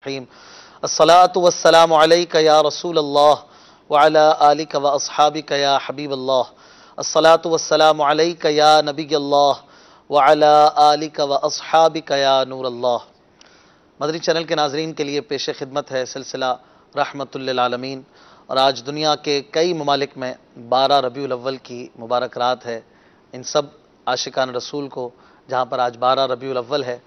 الرحیم الصلاۃ والسلام علیک یا رسول اللہ وعلی آلک و اصحابک یا حبیب اللہ الصلاۃ والسلام علیک یا نبی اللہ وعلی آلک و اصحابک یا نور اللہ۔ مدنی چینل کے ناظرین کے لیے پیش خدمت ہے سلسلہ رحمت للعالمین، اور آج دنیا کے کئی ممالک میں 12 ربیع الاول کی مبارک رات ہے۔ ان سب عاشقان رسول کو جہاں پر آج 12 ربیع الاول ہے،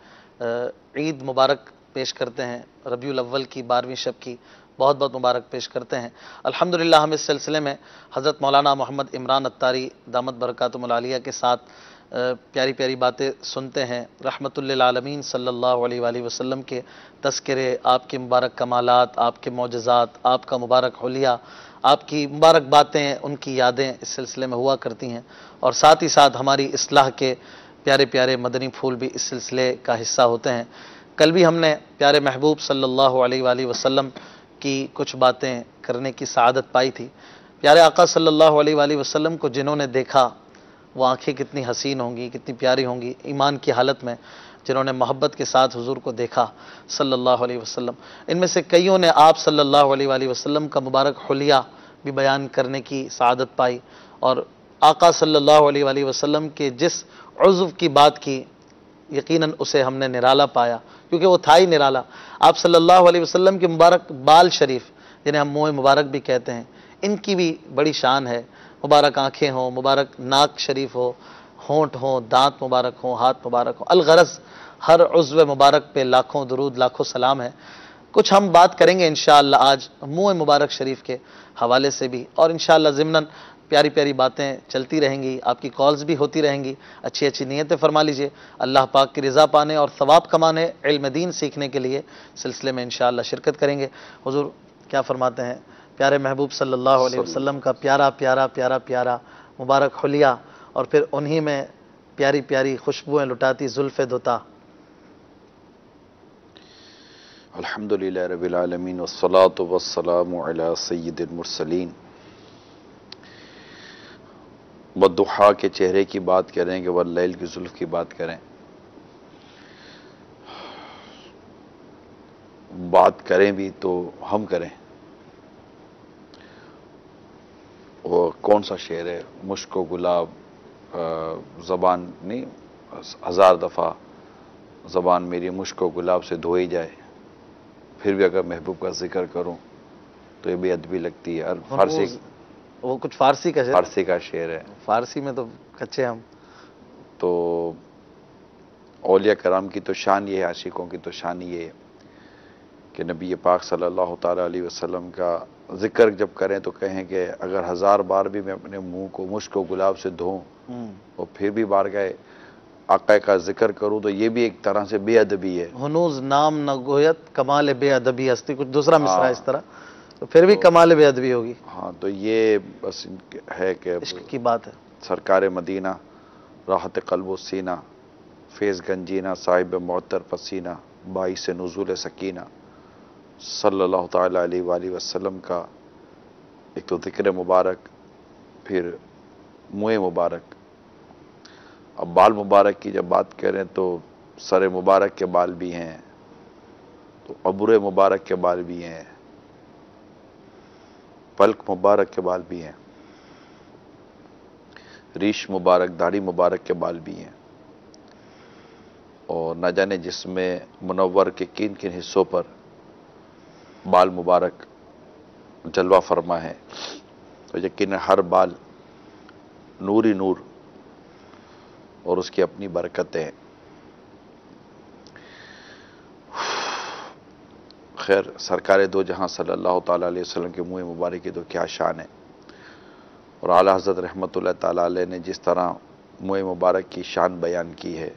عید مبارک پیش کرتے ہیں۔ ربیع الاول کی 12ویں شب کی بہت بہت مبارک پیش کرتے ہیں۔ الحمدللہ ہم اس سلسلے میں حضرت مولانا محمد عمران اتاری دامت برکاتہم العالیہ کے ساتھ پیاری پیاری باتیں سنتے ہیں۔ رحمت للعالمین صلی اللہ علیہ وآلہ وسلم کے تذکرے، آپ کے مبارک کمالات، آپ کے معجزات، آپ کا مبارک حلیہ، آپ کی مبارک باتیں، ان کی یادیں اس سلسلے میں ہوا کرتی ہیں، اور ساتھ ہی ساتھ ہماری اصلاح کے پیارے پیارے مدنی پھول بھی اس سلسلے کا حصہ ہوتے ہیں۔ کل بھی ہم نے پیارے محبوب صلی اللہ علیہ وآلہ وسلم کی کچھ باتیں کرنے کی سعادت پائی تھی۔ پیارے آقا صلی اللہ علیہ وآلہ وسلم کو جنہوں نے دیکھا، وہ آنکھیں کتنی حسین ہوں گی، کتنی پیاری ہوں گی ایمان کی حالت میں، جنہوں نے محبت کے ساتھ حضور کو دیکھا صلی اللہ علیہ وسلم۔ ان میں سے کئیوں نے آپ صلی اللہ علیہ وآلہ وسلم کا مبارک حلیہ بھی بیان کرنے کی سعادت پائی، اور آقا صلی اللہ علیہ وآلہ وسلم کے جس عضو کی بات کی، یقیناً اسے ہم نے نرالا پایا، کیونکہ وہ تھا ہی نرالا۔ آپ صلی اللہ علیہ وسلم کے مبارک بال شریف، جنہیں ہم منہ مبارک بھی کہتے ہیں، ان کی بھی بڑی شان ہے۔ مبارک آنکھیں ہوں، مبارک ناک شریف ہو، ہونٹ ہوں، دانت مبارک ہوں، ہاتھ مبارک ہوں، الغرض ہر عضو مبارک پہ لاکھوں درود، لاکھوں سلام ہے۔ کچھ ہم بات کریں گے انشاءاللہ آج منہ مبارک شریف کے حوالے سے بھی، اور انشاءاللہ ضمناً پیاری پیاری باتیں چلتی رہیں گی، آپ کی کالز بھی ہوتی رہیں گی۔ اچھی اچھی نیتیں فرما لیجئے، اللہ پاک کی رضا پانے اور ثواب کمانے، علم دین سیکھنے کے لیے سلسلے میں انشاءاللہ شرکت کریں گے۔ حضور کیا فرماتے ہیں؟ پیارے محبوب صلی اللہ علیہ وسلم کا پیارا پیارا پیارا پیارا مبارک حلیہ، اور پھر انہی میں پیاری پیاری خوشبوئیں لٹاتی زلف دوتا۔ الحمدللہ رب العالمین والصلاة والسلام علی سید المرسلین۔ والضحیٰ کے چہرے کی بات کریں کہ واللیل کی زلف کی بات کریں، بات کریں بھی تو ہم کریں۔ وہ کون سا شعر ہے؟ مشک و گلاب، زبان نہیں، 1000 دفعہ زبان میری مشک و گلاب سے دھوئی جائے، پھر بھی اگر محبوب کا ذکر کروں تو یہ بے ادبی لگتی ہے۔ فارسی، وہ کچھ فارسی کا شعر، فارسی کا شعر ہے۔ فارسی میں تو کچے ہم۔ تو اولیاء کرام کی تو شان یہ ہے، عاشقوں کی تو شان یہ ہے کہ نبی پاک صلی اللہ تعالیٰ علیہ وسلم کا ذکر جب کریں تو کہیں کہ اگر 1000 بار بھی میں اپنے منہ کو مشک و گلاب سے دھوں اور پھر بھی بارگاہ آقا کا ذکر کروں، تو یہ بھی ایک طرح سے بے ادبی ہے۔ ہنوز نام نہ گویت کمال بے ادبی ہستی، کچھ دوسرا مصرع اس طرح، تو پھر بھی کمال بے ادبی ہوگی۔ ہاں، تو یہ بس ہے کہ عشق کی بات ہے۔ سرکار مدینہ، راحت قلب و سینہ، فیض گنجینہ، صاحب معطر پسینہ، باعث نزول سکینہ، صلی اللہ تعالیٰ علیہ وآلہ وسلم کا ایک تو ذکر مبارک، پھر منہ مبارک۔ اب بال مبارک کی جب بات کریں تو سر مبارک کے بال بھی ہیں، تو ابرو مبارک کے بال بھی ہیں، پلک مبارک کے بال بھی ہیں، ریش مبارک، داڑھی مبارک کے بال بھی ہیں، اور نہ جانے جسم منور کے کن کن حصوں پر بال مبارک جلوہ فرما ہے۔ تو یقیناً ہر بال نوری نور اور اس کی اپنی برکتیں ہیں۔ خیر، سرکار دو جہاں صلی اللہ تعالیٰ علیہ وسلم کے منہ مبارک کی تو کیا شان ہے، اور اعلیٰ حضرت رحمۃ اللہ تعالیٰ علیہ نے جس طرح منہ مبارک کی شان بیان کی ہے،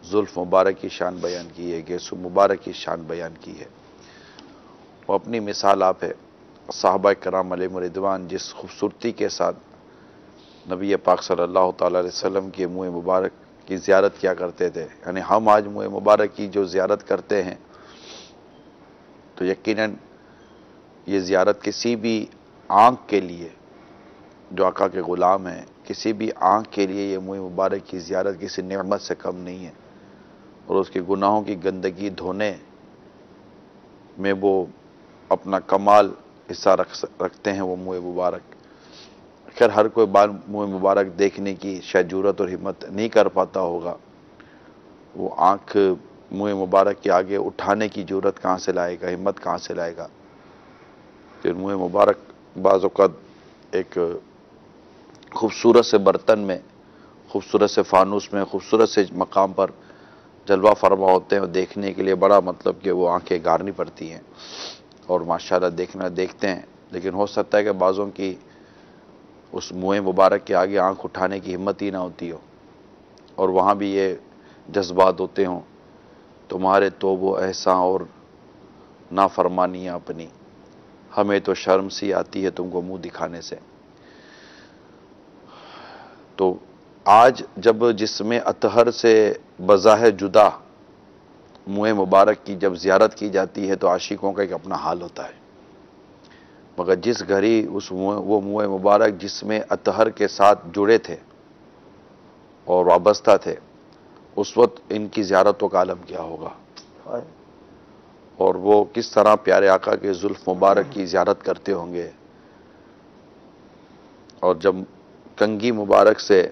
زلف مبارک کی شان بیان کی ہے، گیسو مبارک کی شان بیان کی ہے، وہ اپنی مثال آپ ہے۔ صحابہ کرام علیہم رضوان جس خوبصورتی کے ساتھ نبی پاک صلی اللہ تعالیٰ علیہ وسلم کے منہ مبارک کی زیارت کیا کرتے تھے، یعنی ہم آج منہ مبارک کی جو زیارت کرتے ہیں، تو یقیناً یہ زیارت کسی بھی آنکھ کے لیے جو آقا کے غلام ہیں، کسی بھی آنکھ کے لیے یہ منہ مبارک کی زیارت کسی نعمت سے کم نہیں ہے، اور اس کے گناہوں کی گندگی دھونے میں وہ اپنا کمال حصہ رکھتے ہیں، وہ منہ مبارک۔ خیر ہر کوئی بار منہ مبارک دیکھنے کی شاید جرات اور ہمت نہیں کر پاتا ہوگا، وہ آنکھ منہ مبارک کے آگے اٹھانے کی جرات کہاں سے لائے گا، ہمت کہاں سے لائے گا؟ پھر منہ مبارک بعض اوقات ایک خوبصورت سے برتن میں، خوبصورت سے فانوس میں، خوبصورت سے مقام پر جلوہ فرما ہوتے ہیں، اور دیکھنے کے لیے بڑا مطلب کہ وہ آنکھیں گارنی پڑتی ہیں اور ماشاءاللہ دیکھتے ہیں، لیکن ہو سکتا ہے کہ بعضوں کی اس منہ مبارک کے آگے آنکھ اٹھانے کی ہمت ہی نہ ہوتی ہو، اور وہاں بھی یہ جذبات ہوتے ہوں، تمہارے تو وہ احسان اور نافرمانیاں اپنی، ہمیں تو شرم سی آتی ہے تم کو منہ دکھانے سے۔ تو آج جب جسم اطہر سے بظاہر جدا منہ مبارک کی جب زیارت کی جاتی ہے تو عاشقوں کا ایک اپنا حال ہوتا ہے، مگر جس گھڑی وہ منہ مبارک جسم اطہر کے ساتھ جڑے تھے اور وابستہ تھے، اس وقت ان کی زیارتوں کا عالم کیا ہوگا، اور وہ کس طرح پیارے آقا کے زلف مبارک کی زیارت کرتے ہوں گے، اور جب کنگھی مبارک سے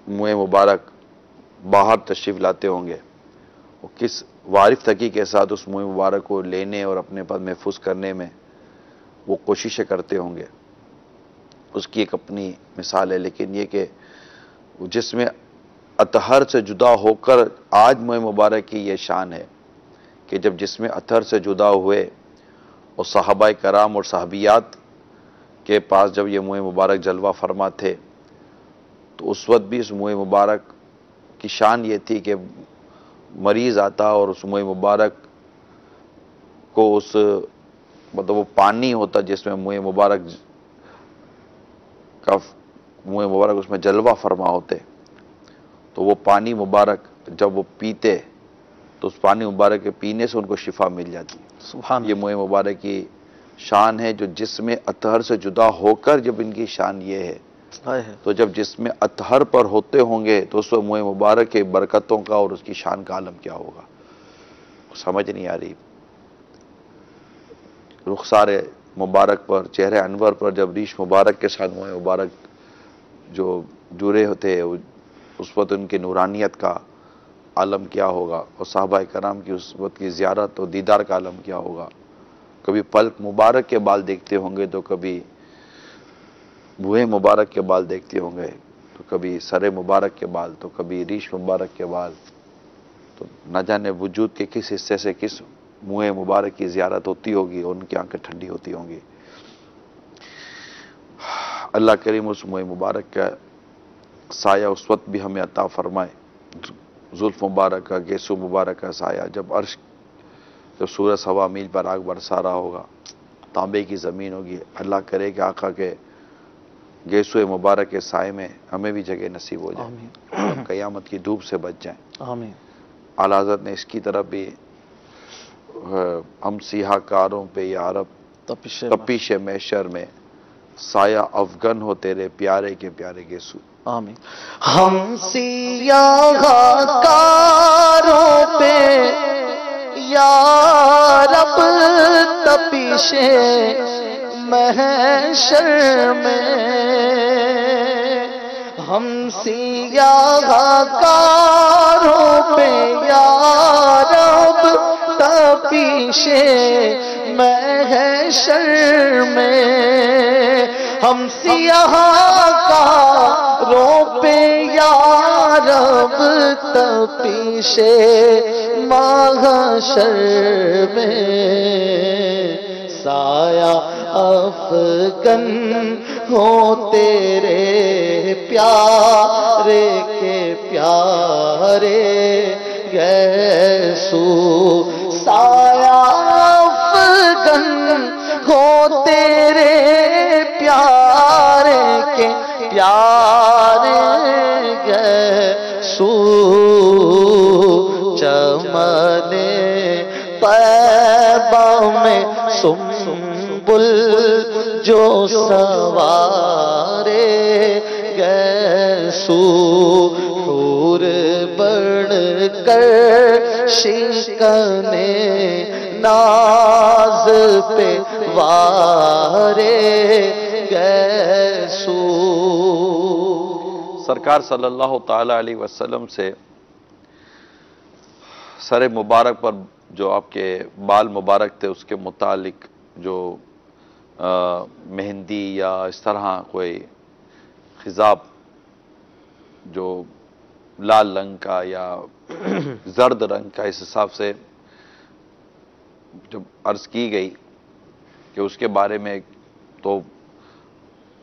منہ مبارک باہر تشریف لاتے ہوں گے، وہ کس وارف تقی کے ساتھ اس منہ مبارک کو لینے اور اپنے پاس محفوظ کرنے میں وہ کوششیں کرتے ہوں گے، اس کی ایک اپنی مثال ہے۔ لیکن یہ کہ جس میں اطہر سے جدا ہو کر آج منہ مبارک کی یہ شان ہے کہ جب جس میں اطہر سے جدا ہوئے اور صحابہ کرام اور صحابیات کے پاس جب یہ منہ مبارک جلوہ فرما تھے، تو اس وقت بھی اس منہ مبارک کی شان یہ تھی کہ مریض آتا اور اس منہ مبارک کو مطلب وہ پانی ہوتا جس میں منہ مبارک اس میں جلوہ فرما ہوتے، تو وہ پانی مبارک جب وہ پیتے تو اس پانی مبارک کے پینے سے ان کو شفا مل جاتی۔ سبحان یہ منہ مبارک کی شان ہے، جو جسم اطہر سے جدا ہو کر جب ان کی شان یہ ہے، تو جب جسم اطہر پر ہوتے ہوں گے تو اس وقت منہ مبارک کے برکتوں کا اور اس کی شان کا عالم کیا ہوگا، سمجھ نہیں آ رہی۔ رخسار مبارک پر، چہرے انور پر جب ریش مبارک کے ساتھ منہ مبارک جو جڑے ہوتے، اس وقت ان کی نورانیت کا عالم کیا ہوگا، اور صحابہ کرام کی اس وقت کی زیارت اور دیدار کا عالم کیا ہوگا۔ کبھی پلک مبارک کے بال دیکھتے ہوں گے تو کبھی بوئے مبارک کے بال دیکھتے ہوں گے، تو کبھی سر مبارک کے بال، تو کبھی ریش مبارک کے بال، تو نہ جانے وجود کے کس حصے سے کس منہ مبارک کی زیارت ہوتی ہوگی اور ان کی آنکھیں ٹھنڈی ہوتی ہوں گی۔ اللہ کریم اس منہ مبارک کا سایہ اس وقت بھی ہمیں عطا فرمائے، زلف مبارک کا، گیسو مبارک کا سایہ، جب سورج ہوا میل پر آگ برسا رہا ہوگا، تانبے کی زمین ہوگی، اللہ کرے کہ آقا کے گیسو مبارک کے سائے میں ہمیں بھی جگہ نصیب ہو جائے، ہم قیامت کی دھوپ سے بچ جائیں۔ آمین۔ اعلیٰ حضرت نے اس کی طرف بھی ہم سیاہ کاروں پہ یا رب تپیش محشر میں سایہ افغن ہو تیرے پیارے کے پیارے گیسو۔ آمین۔ ہم سیاہ کاروں پہ یا رب تپیش محشر میں، ہم سیاہ کاروں پہ یا رب تپیش محشر میں، ہم سیاہ کاروں پہ یا رب تپیش محشر میں، سایہ افغن ہو تیرے پیارے کے پیارے گیسو، سایہ افغن ہو تیرے پیارے کے پیارے گیسو، چمن طیبہ میں سنبل جو سوارے گیسو، حور بڑھ کر شکنے ناز پہ وارے گیسو. سرکار صلی اللہ تعالی علیہ وسلم سے سر مبارک پر جو آپ کے بال مبارک تھے اس کے متعلق جو مہندی یا اس طرح کوئی خضاب جو لال رنگ کا یا زرد رنگ کا، اس حساب سے جب عرض کی گئی کہ اس کے بارے میں، تو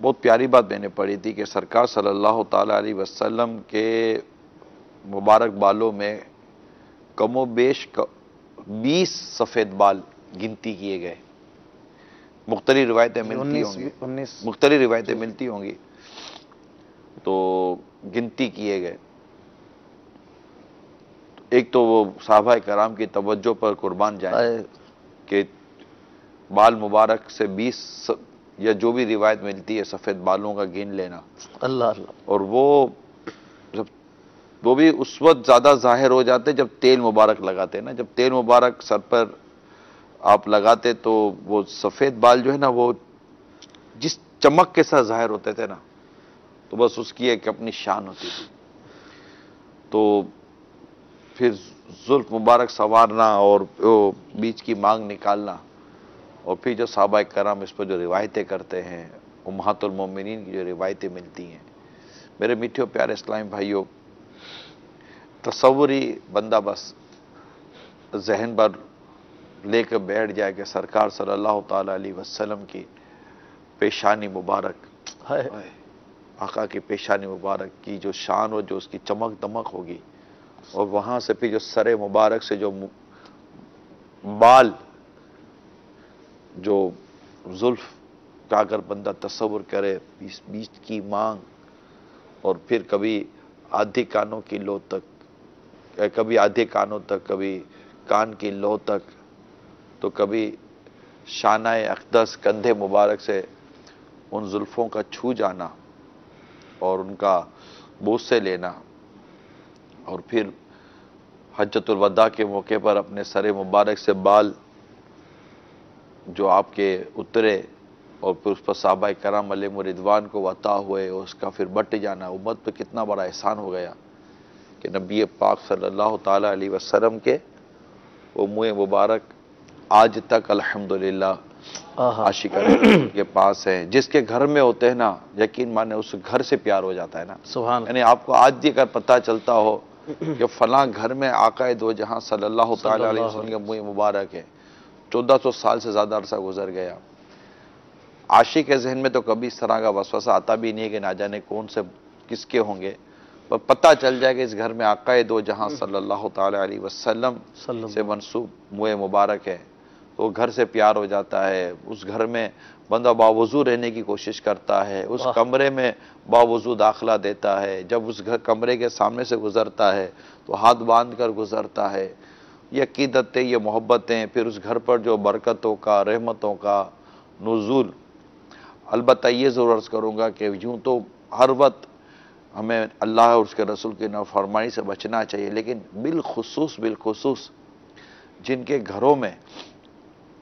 بہت پیاری بات میں نے پڑھی تھی کہ سرکار صلی اللہ تعالی علیہ وسلم کے مبارک بالوں میں کم و بیش 20 سفید بال گنتی کیے گئے. مختلف روایتیں ملتی ہوں گی، مختلف روایتیں ملتی ہوں گی، تو گنتی کیے گئے. ایک تو وہ صحابہ کرام کی توجہ پر قربان جائیں کہ بال مبارک سے 20 یا جو بھی روایت ملتی ہے سفید بالوں کا گن لینا. اللہ اللہ. اور وہ بھی اس وقت زیادہ ظاہر ہو جاتے جب تیل مبارک لگاتے نا. جب تیل مبارک سر پر آپ لگاتے تو وہ سفید بال جو ہے نا، وہ جس چمک کے ساتھ ظاہر ہوتے تھے نا، تو بس اس کی ایک اپنی شان ہوتی تھی. تو پھر زلف مبارک سنوارنا اور بیچ کی مانگ نکالنا، اور پھر جو صحابہ کرام اس پر جو روایتیں کرتے ہیں، امہات المومنین کی جو روایتیں ملتی ہیں. میرے میٹھے و پیارے اسلامی بھائیوں، تصوری بندہ بس ذہن پر لے کر بیٹھ جائے کہ سرکار صلی اللہ تعالی علیہ وسلم کی پیشانی مبارک، آقا کی پیشانی مبارک کی جو شان اور جو اس کی چمک دمک ہوگی، اور وہاں سے پھر جو سر مبارک سے جو بال، جو زلف کا اگر بندہ تصور کرے، بیچ کی مانگ، اور پھر کبھی آدھی کانوں کی لو تک، کبھی آدھے کانوں تک، کبھی کان کی لو تک، تو کبھی شانہ اقدس کندھے مبارک سے ان زلفوں کا چھو جانا اور ان کا بوسے لینا، اور پھر حجۃ الوداع کے موقع پر اپنے سر مبارک سے بال جو آپ کے اترے، اور پھر اس پر صحابہ کرام علیہم رضوان کو عطا ہوئے، اور اس کا پھر بٹ جانا، امت پہ کتنا بڑا احسان ہو گیا کہ نبی پاک صلی اللہ تعالی علیہ وسلم کے وہ منہ مبارک آج تک الحمدللہ عاشق کے پاس ہیں. جس کے گھر میں ہوتے ہیں نا، یقین مانے اس گھر سے پیار ہو جاتا ہے نا. سبحان. یعنی آپ کو آج بھی اگر پتہ چلتا ہو کہ فلاں گھر میں آقا دو جہاں صلی اللہ تعالی علیہ وسلم کے منہ مبارک ہے، 1400 سال سے زیادہ عرصہ گزر گیا، عاشق کے ذہن میں تو کبھی اس طرح کا وسوسہ آتا بھی نہیں ہے کہ نہ جانے کون سے کس کے ہوں گے، پر پتہ چل جائے کہ اس گھر میں آقا دو جہاں صلی اللہ تعالی علیہ وسلم سے منسوب منہ مبارک ہے، تو گھر سے پیار ہو جاتا ہے. اس گھر میں بندہ باوضو رہنے کی کوشش کرتا ہے، اس کمرے میں باوضو داخلہ دیتا ہے. جب اس کمرے کے سامنے سے گزرتا ہے تو ہاتھ باندھ کر گزرتا ہے. یہ عقیدتیں، یہ محبتیں، پھر اس گھر پر جو برکتوں کا، رحمتوں کا نزول. البتہ یہ ضرور عرض کروں گا کہ یوں تو ہر وقت ہمیں اللہ اور اس کے رسول کی نافرمانی سے بچنا چاہیے، لیکن بالخصوص جن کے گھروں میں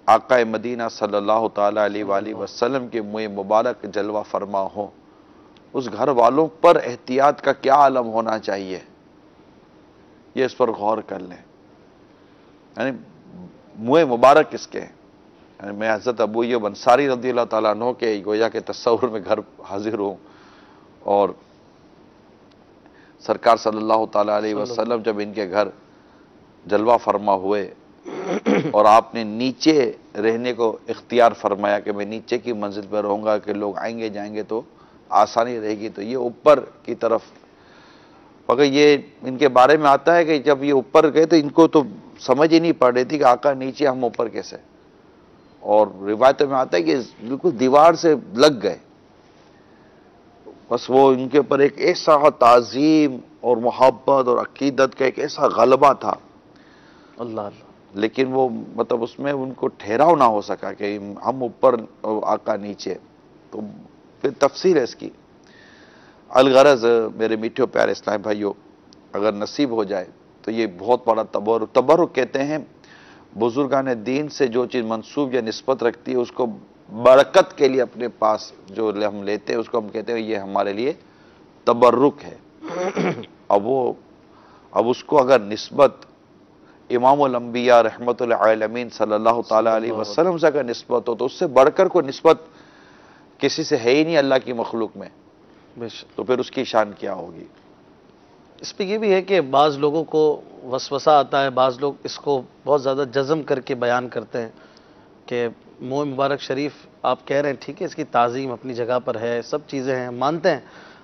آقا مدینہ صلی اللہ تعالی علیہ وآلہ وسلم کے منہ مبارک جلوہ فرما ہو، اس گھر والوں پر احتیاط کا کیا عالم ہونا چاہیے، یہ اس پر غور کر لیں. یعنی منہ مبارک کس کے ہیں؟ یعنی میں حضرت ابو ایوب انصاری رضی اللہ تعالیٰ عنہ کے گویا کہ تصور میں گھر حاضر ہوں، اور سرکار صلی اللہ تعالیٰ علیہ وسلم جب ان کے گھر جلوہ فرما ہوئے اور آپ نے نیچے رہنے کو اختیار فرمایا کہ میں نیچے کی منزل پر رہوں گا کہ لوگ آئیں گے جائیں گے تو آسانی رہے گی، تو یہ اوپر کی طرف. مگر یہ ان کے بارے میں آتا ہے کہ جب یہ اوپر گئے تو ان کو تو سمجھ ہی نہیں پڑ رہی تھی کہ آقا نیچے ہم اوپر کیسے، اور روایتوں میں آتا ہے کہ بالکل دیوار سے لگ گئے. بس وہ ان کے اوپر ایک ایسا تعظیم اور محبت اور عقیدت کا ایک ایسا غلبہ تھا، اللہ اللہ. لیکن وہ مطلب اس میں ان کو ٹھہراؤ نہ ہو سکا کہ ہم اوپر آقا نیچے. تو پھر تفسیر ہے اس کی. الغرض میرے میٹھے پیارے اسلام بھائیوں، اگر نصیب ہو جائے تو یہ بہت بڑا تبرک کہتے ہیں بزرگان دین سے جو چیز منسوب یا نسبت رکھتی ہے اس کو برکت کے لیے اپنے پاس جو ہم لیتے ہیں اس کو ہم کہتے ہیں یہ ہمارے لیے تبرک ہے. اب اس کو اگر نسبت امام الانبیاء رحمت العالمین صلی اللہ تعالی علیہ وسلم سے اگر نسبت ہو تو اس سے بڑھ کر کوئی نسبت کسی سے ہے ہی نہیں اللہ کی مخلوق میں، تو پھر اس کی شان کیا ہوگی. اس پہ یہ بھی ہے کہ بعض لوگوں کو وسوسہ آتا ہے، بعض لوگ اس کو بہت زیادہ جزم کر کے بیان کرتے ہیں کہ منہ مبارک شریف آپ کہہ رہے ہیں ٹھیک ہے، اس کی تعظیم اپنی جگہ پر ہے، سب چیزیں ہیں، مانتے ہیں،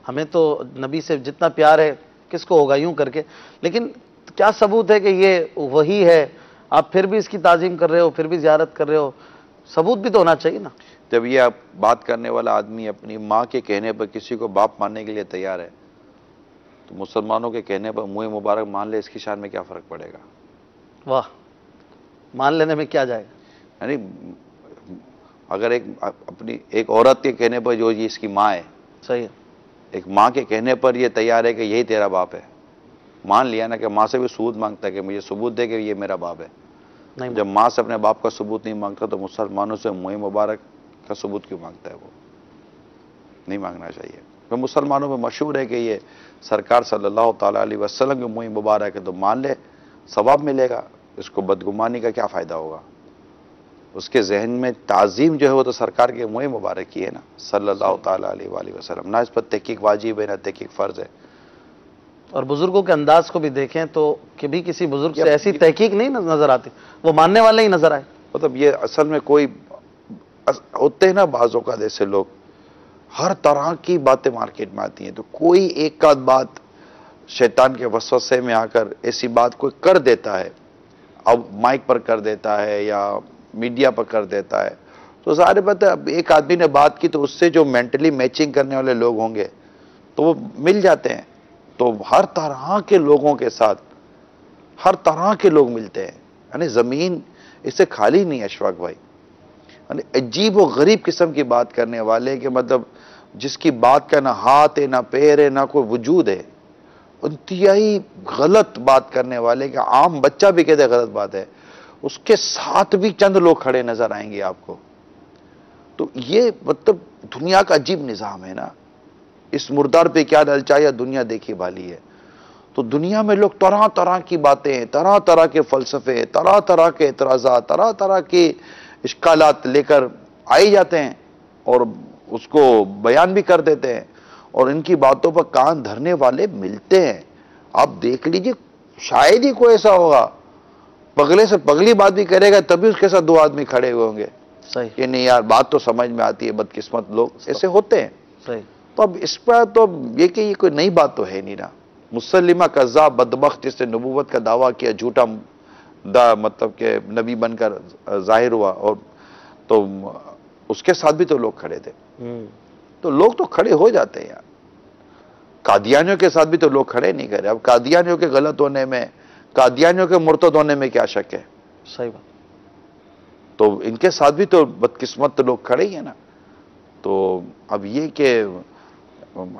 ہمیں تو نبی سے جتنا پیار ہے کس کو ہوگا یوں کر کے، لیکن کیا ثبوت ہے کہ یہ وہی ہے؟ آپ پھر بھی اس کی تعظیم کر رہے ہو، پھر بھی زیارت کر رہے ہو، ثبوت بھی تو ہونا چاہیے نا. جب یہ بات کرنے والا آدمی اپنی ماں کے کہنے پر کسی کو باپ ماننے کے لیے تیار ہے تو مسلمانوں کے کہنے پر منہ مبارک مان لے، اس کی شان میں کیا فرق پڑے گا؟ واہ، مان لینے میں کیا جائے گا؟ یعنی اگر ایک عورت کے کہنے پر جو یہ اس کی ماں ہے، صحیح ہے، ایک ماں کے کہنے پر یہ تیار ہے کہ یہی تیرا باپ ہے، مان لیا نا کہ ماں سے بھی ثبوت مانگتا ہے کہ مجھے ثبوت دے کہ یہ میرا باپ ہے. نہیں جب ماں سے اپنے باپ کا ثبوت نہیں مانگتا تو مسلمانوں سے منہ مبارک کا ثبوت کیوں مانگتا ہے؟ وہ نہیں مانگنا چاہیے. تو مسلمانوں میں مشہور ہے کہ یہ سرکار صلی اللہ تعالیٰ علیہ وسلم کے منہ مبارک ہے تو مان لے، ثواب ملے گا، اس کو بدگمانی کا کیا فائدہ ہوگا؟ اس کے ذہن میں تعظیم جو ہے وہ تو سرکار کے منہ مبارک کی ہے نا صلی اللہ تعالیٰ علیہ وآلہ وسلم، نہ اس پر تحقیق واجب ہے نہ تحقیق فرض ہے. اور بزرگوں کے انداز کو بھی دیکھیں تو کبھی کسی بزرگ سے ایسی تحقیق نہیں نظر آتی، وہ ماننے والے ہی نظر آئے. مطلب یہ اصل میں کوئی ہوتے ہیں نا بعض اوقات ایسے لوگ، ہر طرح کی باتیں مارکیٹ میں آتی ہیں تو کوئی ایک آدھ بات شیطان کے وسوسے میں آ کر ایسی بات کوئی کر دیتا ہے، اب مائک پر کر دیتا ہے یا میڈیا پر کر دیتا ہے تو ظاہر بات ہے اب ایک آدمی نے بات کی تو اس سے جو مینٹلی میچنگ کرنے والے لوگ ہوں گے تو وہ مل جاتے ہیں. تو ہر طرح کے لوگوں کے ساتھ ہر طرح کے لوگ ملتے ہیں، یعنی زمین اس سے خالی نہیں ہے اشفاق بھائی. یعنی عجیب و غریب قسم کی بات کرنے والے کہ مطلب جس کی بات کا نہ ہاتھ ہے نہ پیر ہے نہ کوئی وجود ہے، انتہائی غلط بات کرنے والے کہ عام بچہ بھی کہتے غلط بات ہے، اس کے ساتھ بھی چند لوگ کھڑے نظر آئیں گے آپ کو. تو یہ مطلب دنیا کا عجیب نظام ہے نا، اس مردار پہ کیا ڈلچا یا دنیا دیکھی بھالی ہے. تو دنیا میں لوگ طرح طرح کی باتیں، طرح طرح کے فلسفے، طرح طرح کے اعتراضات، طرح طرح کے اشکالات لے کر آئے جاتے ہیں اور اس کو بیان بھی کر دیتے ہیں، اور ان کی باتوں پر کان دھرنے والے ملتے ہیں. آپ دیکھ لیجئے شاید ہی کوئی ایسا ہوگا پگلے سے پگلی بات بھی کرے گا تبھی اس کے ساتھ دو آدمی کھڑے ہوئے ہوں گے صحیح کہ نہیں یار بات تو سمجھ میں آتی ہے. بدقسمت لوگ ایسے ہوتے ہیں. صحیح. تو اب اس پر تو یہ کہ یہ کوئی نئی بات تو ہے نہیں نا. مسلمہ کذاب بدبخت جس نے نبوت کا دعویٰ کیا، جھوٹا مطلب کہ نبی بن کر ظاہر ہوا، اور تو اس کے ساتھ بھی تو لوگ کھڑے تھے. تو لوگ تو کھڑے ہو جاتے ہیں یار. قادیانیوں کے ساتھ بھی تو لوگ کھڑے نہیں کرے. اب قادیانیوں کے غلط ہونے میں، قادیانیوں کے مرتد ہونے میں کیا شک ہے؟ صحیح بات. تو ان کے ساتھ بھی تو بدقسمت لوگ کھڑے ہی ہیں نا. تو اب یہ کہ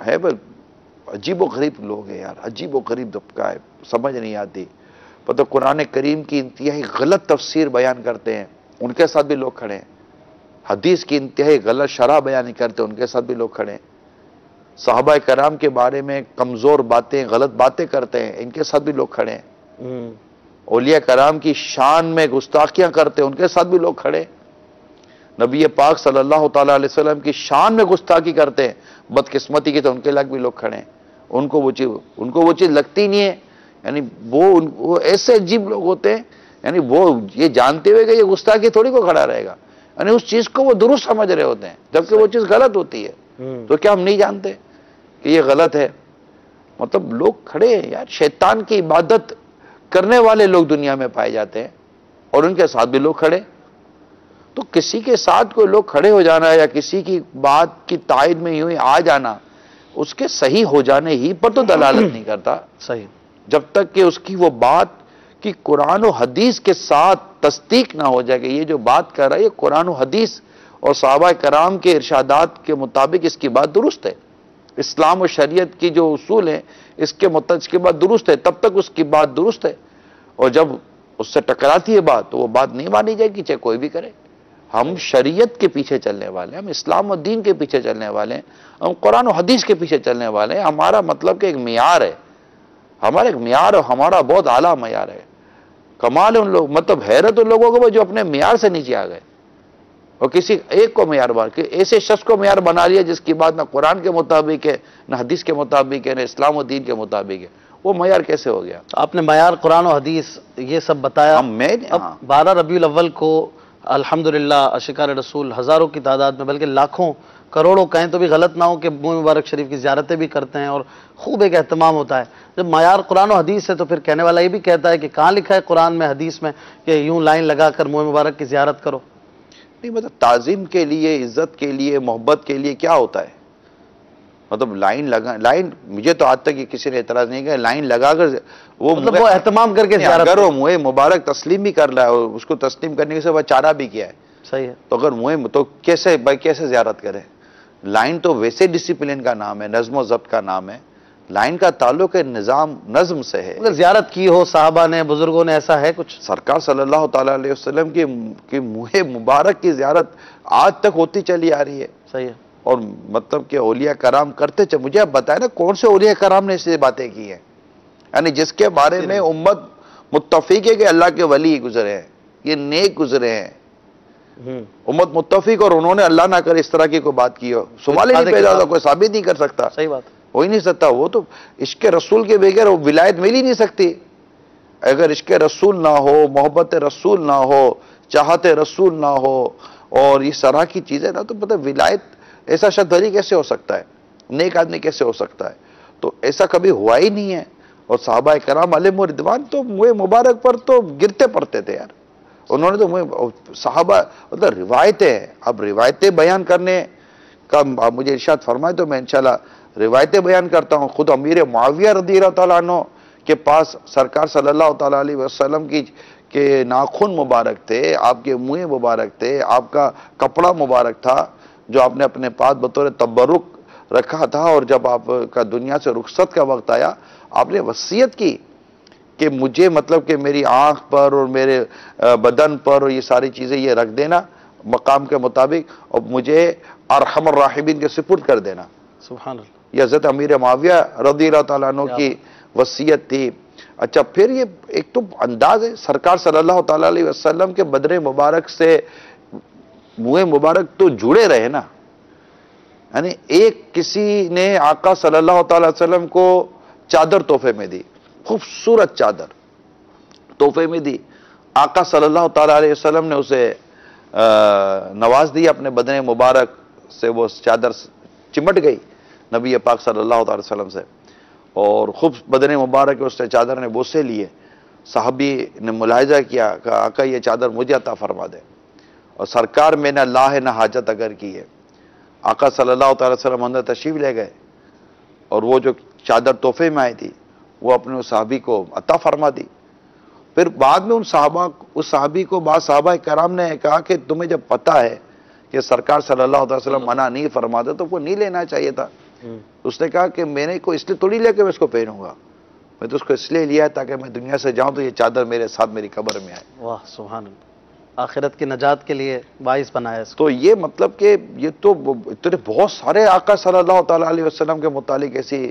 ہے عجیب و غریب لوگ ہیں یار، عجیب و غریب طبقہ ہے، سمجھ نہیں آتی. پتہ قرآن کریم کی انتہائی غلط تفسیر بیان کرتے ہیں، ان کے ساتھ بھی لوگ کھڑے ہیں. حدیث کی انتہائی غلط شرح بیان کرتے ہیں، ان کے ساتھ بھی لوگ کھڑے ہیں. صحابہ کرام کے بارے میں کمزور باتیں، غلط باتیں کرتے ہیں، ان کے ساتھ بھی لوگ کھڑے ہیں. اولیاء کرام کی شان میں گستاخیاں کرتے ہیں، ان کے ساتھ بھی لوگ کھڑے ہیں. نبی پاک صلی اللہ تعالیٰ علیہ وسلم کی شان میں گستاخی کرتے ہیں، بدقسمتی کی تو ان کے لگ بھی لوگ کھڑے ہیں. ان کو وہ چیز لگتی نہیں ہے. یعنی وہ ایسے عجیب لوگ ہوتے ہیں، یعنی وہ یہ جانتے ہوئے کہ یہ گستاخی تھوڑی کو کھڑا رہے گا، یعنی اس چیز کو وہ درست سمجھ رہے ہوتے ہیں جبکہ وہ چیز غلط ہوتی ہے. تو کیا ہم نہیں جانتے کہ یہ غلط ہے؟ مطلب لوگ کھڑے ہیں یار. شیطان کی عبادت کرنے والے لوگ دنیا میں پائے جاتے ہیں اور ان کے ساتھ بھی لوگ کھڑے. تو کسی کے ساتھ کوئی لوگ کھڑے ہو جانا یا کسی کی بات کی تائید میں یوں ہی آ جانا، اس کے صحیح ہو جانے ہی پر تو دلالت نہیں کرتا. صحیح. جب تک کہ اس کی وہ بات کی قرآن و حدیث کے ساتھ تصدیق نہ ہو جائے کہ یہ جو بات کر رہا ہے یہ قرآن و حدیث اور صحابہ کرام کے ارشادات کے مطابق اس کی بات درست ہے، اسلام و شریعت کی جو اصول ہیں اس کے مطابق اس کی بات درست ہے، تب تک اس کی بات درست ہے. اور جب اس سے ٹکراتی ہے بات تو وہ بات نہیں مانی جائے گی، چاہے کوئی بھی کرے۔ ہم شریعت کے پیچھے چلنے والے ہیں، ہم اسلام و دین کے پیچھے چلنے والے ہیں، ہم قرآن و حدیث کے پیچھے چلنے والے ہیں۔ ہمارا مطلب کہ ایک معیار ہے، ہمارا ایک معیار ہے، ہمارا بہت اعلیٰ معیار ہے۔ کمال ہے ان لوگ، مطلب حیرت ان لوگوں کو جو اپنے معیار سے نیچے آ گئے اور کسی ایک کو معیار بنا کے ایسے شخص کو معیار بنا لیا جس کی بات نہ قرآن کے مطابق ہے، نہ حدیث کے مطابق ہے، نہ اسلام و دین کے مطابق ہے۔ وہ معیار کیسے ہو گیا؟ آپ نے معیار قرآن و حدیث یہ سب بتایا۔ اب 12 ربیع الاول کو الحمدللہ عاشقان رسول ہزاروں کی تعداد میں، بلکہ لاکھوں کروڑوں کہیں تو بھی غلط نہ ہو کہ منہ مبارک شریف کی زیارتیں بھی کرتے ہیں اور خوب ایک اہتمام ہوتا ہے۔ جب معیار قرآن و حدیث ہے تو پھر کہنے والا یہ بھی کہتا ہے کہ کہاں لکھا ہے قرآن میں حدیث میں کہ یوں لائن لگا کر منہ مبارک کی زیارت کرو؟ نہیں، مطلب تعظیم کے لیے، عزت کے لیے، محبت کے لیے کیا ہوتا ہے؟ مطلب لائن مجھے تو آج تک یہ کسی نے اعتراض نہیں کیا، لائن لگا کر وہ مطلب وہ اہتمام کر کے زیارت، اگر وہ منہ مبارک تسلیم بھی کر رہا ہے اور اس کو تسلیم کرنے کے سوا چارہ بھی کیا ہے، صحیح ہے، تو اگر منہ تو کیسے بھائی کیسے زیارت کرے؟ لائن تو ویسے ڈسپلن کا نام ہے، نظم و ضبط کا نام ہے۔ لائن کا تعلق ہے نظام نظم سے ہے۔ اگر زیارت کی ہو صحابہ نے، بزرگوں نے، ایسا ہے کچھ؟ سرکار صلی اللہ تعالیٰ علیہ وسلم کی منہ مبارک کی زیارت آج تک ہوتی چلی آ رہی ہے، صحیح ہے، اور مطلب کہ اولیاء کرام کرتے چلے۔ مجھے آپ بتائیں نا کون سے اولیاء کرام نے ایسی باتیں کی ہیں، یعنی جس کے بارے میں امت متفق ہے کہ اللہ کے ولی گزرے ہیں، یہ نیک گزرے ہیں، امت متفق، اور انہوں نے اللہ نہ کرے اس طرح کی کوئی بات کی ہو، سوال ہی نہیں پیدا ہوتا، کوئی ثابت نہیں کر سکتا، صحیح بات، ہو ہی نہیں سکتا۔ وہ تو عشق رسول کے بغیر وہ ولایت مل ہی نہیں سکتی۔ اگر عشق رسول نہ ہو، محبت رسول نہ ہو، چاہت رسول نہ ہو، اور اس طرح کی چیزیں نہ، تو مطلب ولایت ایسا شخص ولی کیسے ہو سکتا ہے، نیک آدمی کیسے ہو سکتا ہے؟ تو ایسا کبھی ہوا ہی نہیں ہے۔ اور صحابہ کرام علیہم رضوان تو منہ مبارک پر تو گرتے پڑتے تھے یار، انہوں نے تو صحابہ مطلب روایتیں ہیں۔ اب روایتیں بیان کرنے کا آپ مجھے ارشاد فرمائے تو میں انشاءاللہ روایتیں بیان کرتا ہوں۔ خود امیر معاویہ رضی اللہ تعالیٰ عنہ کے پاس سرکار صلی اللہ تعالیٰ علیہ وسلم کے ناخن مبارک تھے، آپ کے منہ مبارک تھے، آپ کا کپڑا مبارک تھا جو آپ نے اپنے پاس بطور تبرک رکھا تھا، اور جب آپ کا دنیا سے رخصت کا وقت آیا آپ نے وصیت کی کہ مجھے مطلب کہ میری آنکھ پر اور میرے بدن پر اور یہ ساری چیزیں یہ رکھ دینا مقام کے مطابق، اور مجھے ارحم الراحمین کے سپرد کر دینا۔ سبحان اللہ، یہ حضرت امیر معاویہ رضی اللہ تعالیٰ عنہ کی وصیت تھی۔ اچھا، پھر یہ ایک تو انداز ہے سرکار صلی اللہ تعالیٰ علیہ وسلم کے بدن مبارک سے منہ مبارک تو جڑے رہے نا، یعنی ایک کسی نے آقا صلی اللہ تعالیٰ علیہ وسلم کو چادر تحفے میں دی، خوبصورت چادر تحفے میں دی، آقا صلی اللہ تعالیٰ علیہ وسلم نے اسے نواز دیا اپنے بدن مبارک سے، وہ چادر چمٹ گئی نبی پاک صلی اللہ تعالی وسلم سے، اور خوب بدن مبارک اس سے چادر نے بوسے لیے۔ صحابی نے ملاحظہ کیا کہ آقا یہ چادر مجھے عطا فرما دے، اور سرکار میں نہ لاہ نہ حاجت اگر کی ہے۔ آقا صلی اللہ تعالی وسلم اندر تشریف لے گئے، اور وہ جو چادر تحفے میں آئی تھی وہ اپنے اس صحابی کو عطا فرما دی۔ پھر بعد میں اس صحابی کو بعض صحابہ کرام نے کہا کہ تمہیں جب پتہ ہے کہ سرکار صلی اللہ علیہ وسلم منع نہیں فرماتے تو وہ نہیں لینا چاہیے تھا۔ اس نے کہا کہ میں نے کو اس لیے تھوڑی لیا کہ میں اس کو پہنوں گا، میں تو اس کو اس لیے لیا ہے تاکہ میں دنیا سے جاؤں تو یہ چادر میرے ساتھ میری قبر میں آئے۔ واہ سبحان اللہ، آخرت کی نجات کے لیے باعث بنایا اس کو۔ تو یہ مطلب کہ یہ تو بہت سارے آقا صلی اللہ تعالیٰ علیہ وسلم کے متعلق ایسی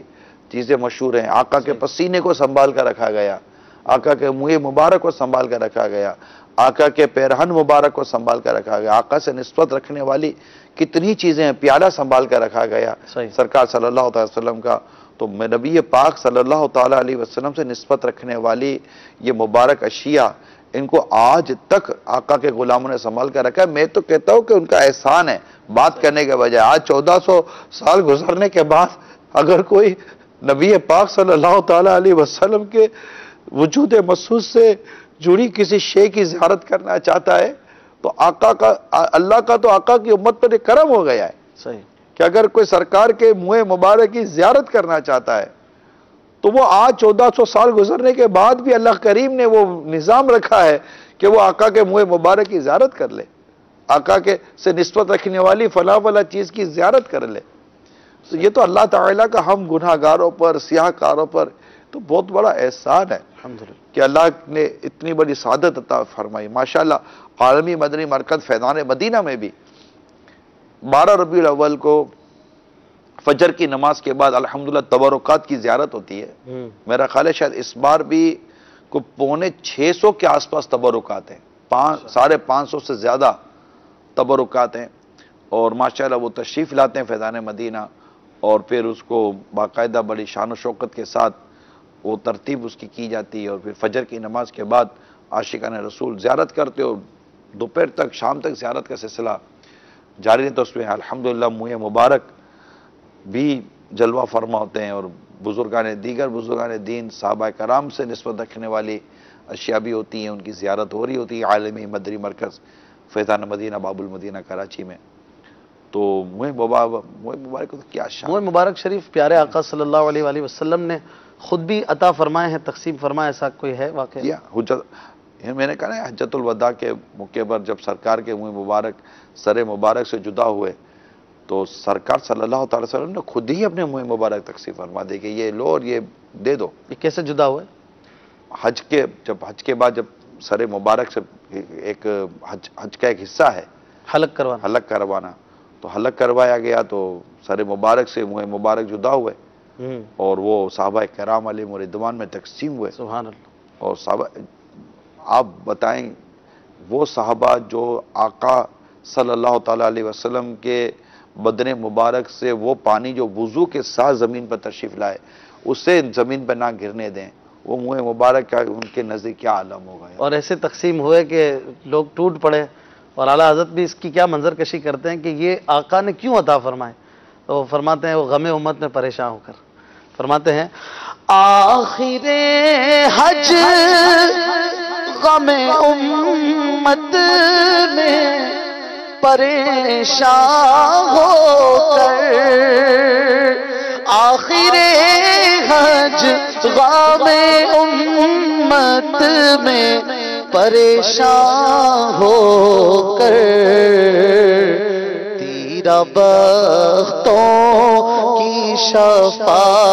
چیزیں مشہور ہیں۔ آقا کے پسینے کو سنبھال کر رکھا گیا، آقا کے منہ مبارک کو سنبھال کر رکھا گیا، آقا کے پیرہن مبارک کو سنبھال کر رکھا گیا، آقا سے نسبت رکھنے والی کتنی چیزیں ہیں، پیالہ سنبھال کر رکھا گیا سرکار صلی اللہ علیہ وسلم کا۔ تو میں نبی پاک صلی اللہ تعالیٰ علیہ وسلم سے نسبت رکھنے والی یہ مبارک اشیاء، ان کو آج تک آقا کے غلاموں نے سنبھال کر رکھا ہے۔ میں تو کہتا ہوں کہ ان کا احسان ہے بات کرنے کے بجائے۔ آج 1400 سال گزرنے کے بعد اگر کوئی نبی پاک صلی اللہ تعالیٰ علیہ وسلم کے وجود مسعود سے جڑی کسی شے کی زیارت کرنا چاہتا ہے تو آقا کا، اللہ کا تو آقا کی امت پر ایک کرم ہو گیا ہے صحیح کہ اگر کوئی سرکار کے منہ مبارک کی زیارت کرنا چاہتا ہے تو وہ آج 1400 سال گزرنے کے بعد بھی اللہ کریم نے وہ نظام رکھا ہے کہ وہ آقا کے منہ مبارک کی زیارت کر لے، آقا کے سے نسبت رکھنے والی فلاں فلاں چیز کی زیارت کر لے۔ تو یہ تو اللہ تعالیٰ کا ہم گناہ گاروں پر، سیاہ کاروں پر تو بہت بڑا احسان ہے الحمدللہ کہ اللہ نے اتنی بڑی سعادت عطا فرمائی. ماشاءاللہ عالمی مدنی مرکز فیضان مدینہ میں بھی 12 ربیع الاول کو فجر کی نماز کے بعد الحمدللہ تبرکات کی زیارت ہوتی ہے. میرا خیال ہے شاید اس بار بھی کو 550 کے آس پاس تبرکات ہیں, 550 سے زیادہ تبرکات ہیں, اور ماشاءاللہ وہ تشریف لاتے ہیں فیضان مدینہ, اور پھر اس کو باقاعدہ بڑی شان و شوکت کے ساتھ وہ ترتیب اس کی جاتی ہے, اور پھر فجر کی نماز کے بعد عاشقان رسول زیارت کرتے ہو, دوپہر تک شام تک زیارت کا سلسلہ جاری رہتا. اس میں الحمدللہ موئے مبارک بھی جلوہ فرما ہوتے ہیں, اور دیگر بزرگان دین صحابہ کرام سے نسبت رکھنے والی اشیاء بھی ہوتی ہیں, ان کی زیارت ہو رہی ہوتی ہے عالمی مدنی مرکز فیضان مدینہ باب المدینہ کراچی میں. تو موئے مبارک تو کیا شان. موئے مبارک شریف پیارے آقا صلی اللہ علیہ وآلہ وسلم نے خود بھی عطا فرمائے ہیں, تقسیم فرمائے, ایسا کوئی ہے واقعہ؟ میں نے کہا نا حجت الوداع کے موقع پر جب سرکار کے موئے مبارک سر مبارک سے جدا ہوئے تو سرکار صلی اللہ تعالی وسلم نے خود ہی اپنے موئے مبارک تقسیم فرما دے کہ یہ لو اور یہ دے دو. یہ کیسے جدا ہوئے؟ حج کے بعد جب سر مبارک سے ایک حج کا ایک حصہ ہے حلق کروانا, تو حلق کروایا گیا تو سر مبارک سے موئے مبارک جدا ہوئے, اور وہ صحابہ کرام علیہم رضوان میں تقسیم ہوئے. سبحان اللہ. اور صحابہ, آپ بتائیں وہ صحابہ جو آقا صلی اللہ تعالی علیہ وسلم کے بدن مبارک سے وہ پانی جو وضو کے ساتھ زمین پر تشریف لائے اسے زمین پر نہ گرنے دیں, وہ منہ مبارک کا ان کے نزدیک کیا عالم ہوگا. اور ایسے تقسیم ہوئے کہ لوگ ٹوٹ پڑے, اور اعلیٰ حضرت بھی اس کی کیا منظر کشی کرتے ہیں کہ یہ آقا نے کیوں عطا فرمائے. تو فرماتے ہیں وہ غم امت میں پریشان ہو کر فرماتے ہیں آخر حج غم امت میں پریشان ہو کر, آخر حج غم امت میں پریشان ہو کر, تیرا بختوں کی شفاعت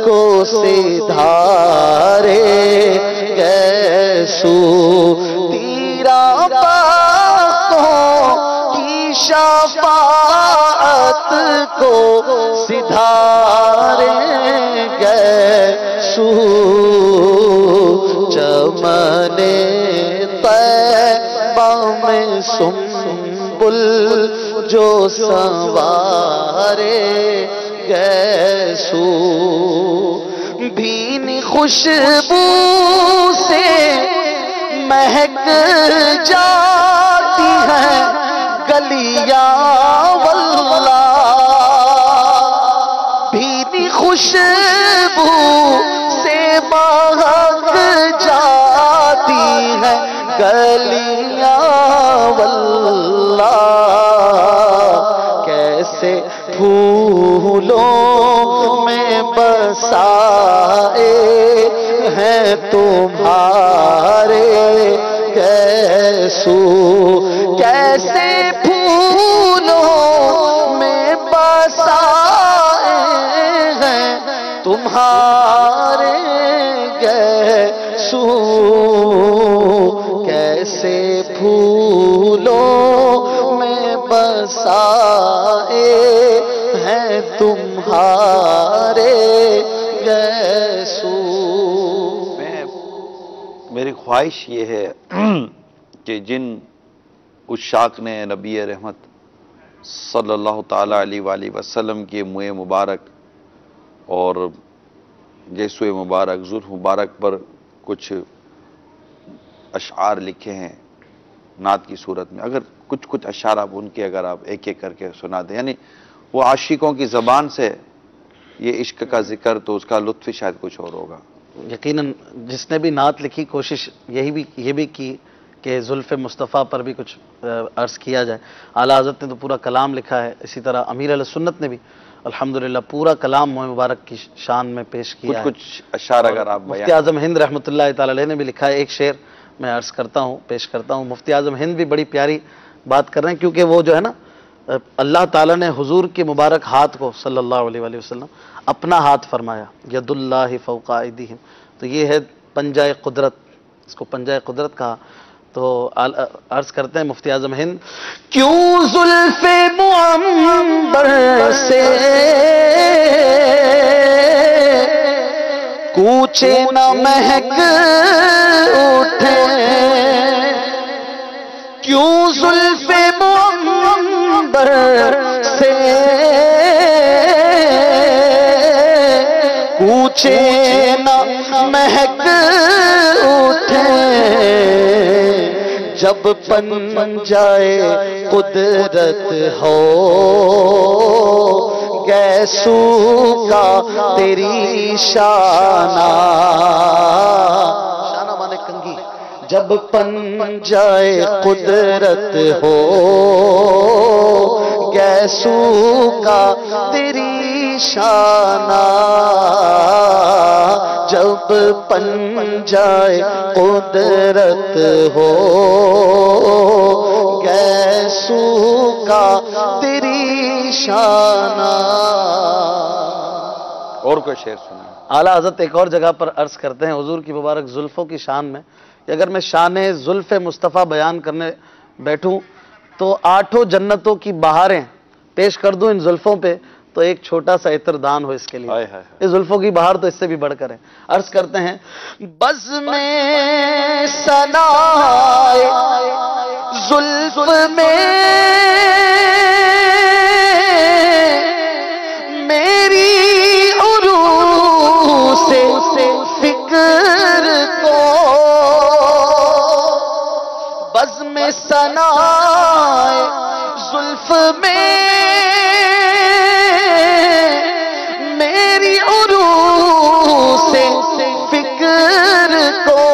کو سدھارے گیسو, تیرا بختوں کی شفاعت کو سدھارے گیسو, چمن طیبہ میں سنبل جو سنوارے گیسو, بھینی خوشبو سے مہک جاتی ہے گلیاں واللہ, بھینی خوشبو سے مہک جاتی ہے گلیاں واللہ, کیسے پھولوں میں بسائے ہیں تمہارے گیسو, کیسے پھولوں میں بسائے ہیں تمہارے گیسو, کیسے پھولوں میں بسائے ہیں تمہارے گیسو. میری خواہش یہ ہے کہ جن عشاق نے نبی رحمت صلی اللہ تعالی علیہ وآلہ وسلم کے منہ مبارک اور یسوع مبارک زلف مبارک پر کچھ اشعار لکھے ہیں نعت کی صورت میں, اگر کچھ اشعار آپ ان کے اگر آپ ایک ایک کر کے سنا دیں, یعنی وہ عاشقوں کی زبان سے یہ عشق کا ذکر, تو اس کا لطف شاید کچھ اور ہوگا. یقیناً جس نے بھی نعت لکھی کوشش یہ بھی کی کہ زلف مصطفیٰ پر بھی کچھ عرض کیا جائے. اعلیٰ حضرت نے تو پورا کلام لکھا ہے, اسی طرح امیر علیہ سنت نے بھی الحمدللہ پورا کلام موئے مبارک کی شان میں پیش کیا ہے. کچھ اشعار اگر آپ مفتی اعظم ہند رحمۃ اللہ تعالی علیہ نے بھی لکھا ہے. ایک شعر میں عرض کرتا ہوں, پیش کرتا ہوں. مفتی اعظم ہند بھی بڑی پیاری بات کر رہے ہیں, کیونکہ وہ جو ہے نا اللہ تعالیٰ نے حضور کے مبارک ہاتھ کو صلی اللہ علیہ وآلہ وسلم اپنا ہاتھ فرمایا، ید اللہ فوق ایدیہم، تو یہ ہے پنجہ قدرت، اس کو پنجہ قدرت کہا۔ تو عرض کرتے ہیں مفتی اعظم ہند، کیوں زلف معمبر سے کوچے نہ مہک اٹھے، کیوں زلف معمبر سے کوچے نہ مہک اٹھے، جب پن جائے قدرت ہو گیسو کا تیری شانہ، شانہ مانے کنگھی، جب پن جائے قدرت ہو گیسو کا تیری شانہ، جب پن جائے قدرت ہو گیسو کا تیری شانہ۔ اور کوئی شعر سنا؟ اعلیٰ حضرت ایک اور جگہ پر عرض کرتے ہیں حضور کی مبارک زلفوں کی شان میں کہ اگر میں شان زلف مصطفیٰ بیان کرنے بیٹھوں تو 8 جنتوں کی بہاریں پیش کر دوں ان زلفوں پہ تو ایک چھوٹا سا عطر دان ہو اس کے لیے۔ اس زلفوں کی بہار تو اس سے بھی بڑھ کر ہے۔ عرض کرتے ہیں، بزم ثنائے زلف میں میری عروس سے فکر کو، بزم ثنائے زلف میں میری عروس سے فکر کو،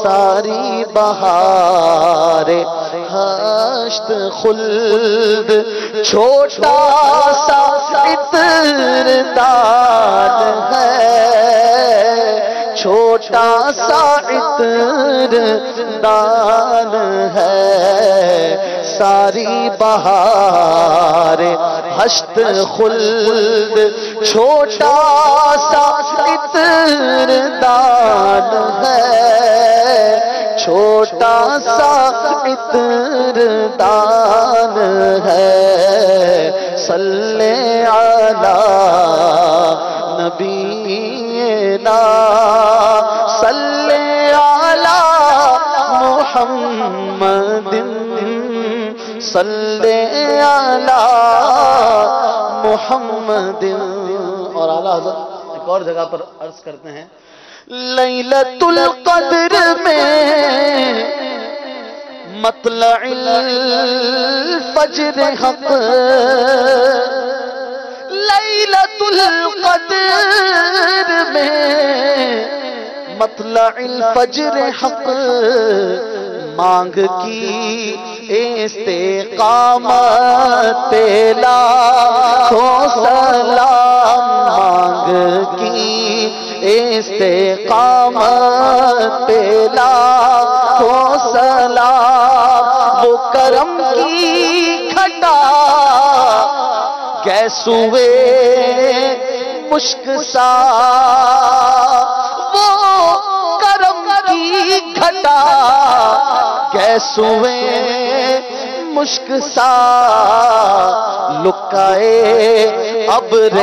ساری بہار ہشت خلد چھوٹا سا عطر دان ہے، چھوٹا سا عطر دان ہے، ساری بہار ہشت خلد چھوٹا سا عطر دان ہے، چھوٹا سا عطر دان ہے، صلی علی نبینا صلی علی محمد صلی علی محمد۔ اور اعلیٰ حضرت ایک اور جگہ پر عرض کرتے ہیں، لیلۃ القدر میں مطلع الفجر حق، لیلۃ القدر میں مطلع الفجر حق، مانگ کی استقامت لاکھوں سلام، مانگ کی استقامت لاکھوں سلام، وہ کرم کی گھٹا گیسوئے مشک سا، وہ کرم کی گھٹا گیسوئے مشک سا، لکائے ابر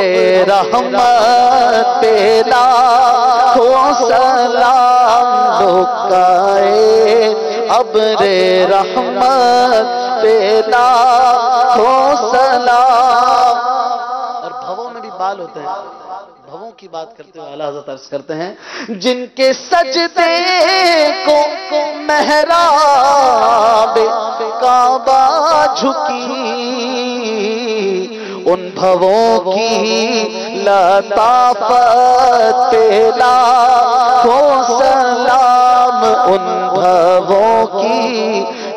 رحمت لاکھوں سلام، لکائے ابر رحمت لاکھوں سلام۔ اور بھووں میں بھی بال ہوتے ہیں، بھووں کی بات کرتے ہوئے اعلیٰ حضرت عرض کرتے ہیں، جن کے سجدے کو محراب کعبہ جھکی، ان بھووں کی لطافت لاکھوں سلام، ان بھووں کی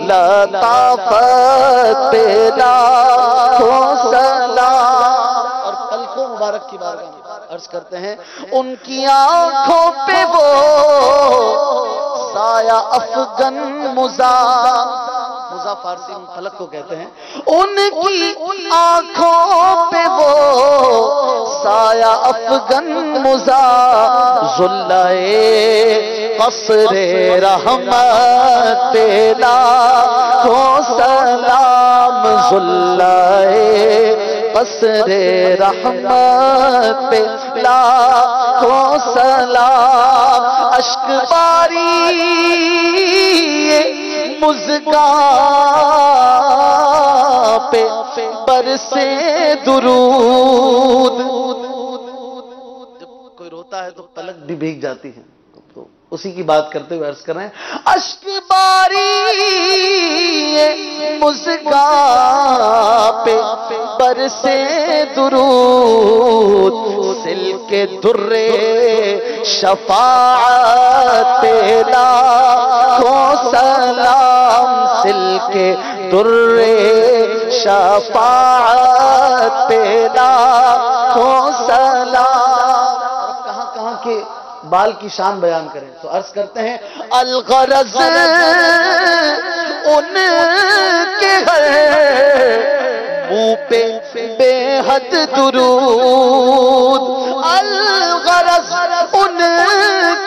لطافت لاکھوں سلام۔ اور پلکوں مبارک کی بارگاہ میں عرض کرتے ہیں، ان کی آنکھوں پہ وہ سایہ افغن مزا فارسی میں فلک کو کہتے ہیں. ان کی آنکھوں پہ وہ سایہ افغن مزا قصر رحمت لاکھوں سلام قصر رحمت لاکھوں سلام. اشک باری مزگاں پہ برسے درود. جب کوئی روتا ہے تو پلک بھی بھیگ جاتی ہے. تو اسی کی بات کرتے ہوئے عرض کر رہے ہیں اشک باری مزگاں پہ برسے درود. سلک درے شفاعت لاکھوں سلام. سلک درے شفاعت لاکھوں سلام. کہاں کہاں کے بال کی شان بیان کریں تو عرض کرتے ہیں الغرض ان کے ہر منہ پہ بے حد درود. الغرض ان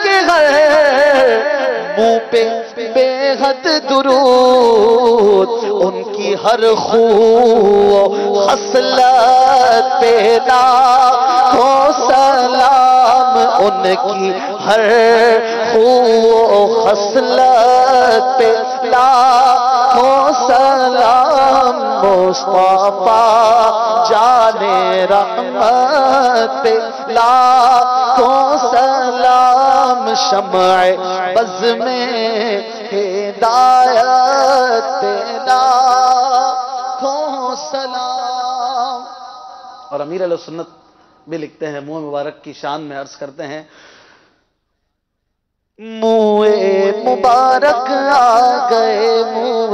کے ہر منہ پہ بے حد درود. ان کی ہر خو خصلت پہ لاکھوں سلام. ان کی ہر خو خصلت پہ لاکھوں سلام. مصطفیٰ جان رحمت پہ لاکھوں سلام. شمع بز میں ہدایت پہ لاکھوں سلام. اور امیر علیہ سنت بھی لکھتے ہیں منہ مبارک کی شان میں عرض کرتے ہیں منہ مبارک آ گئے منہ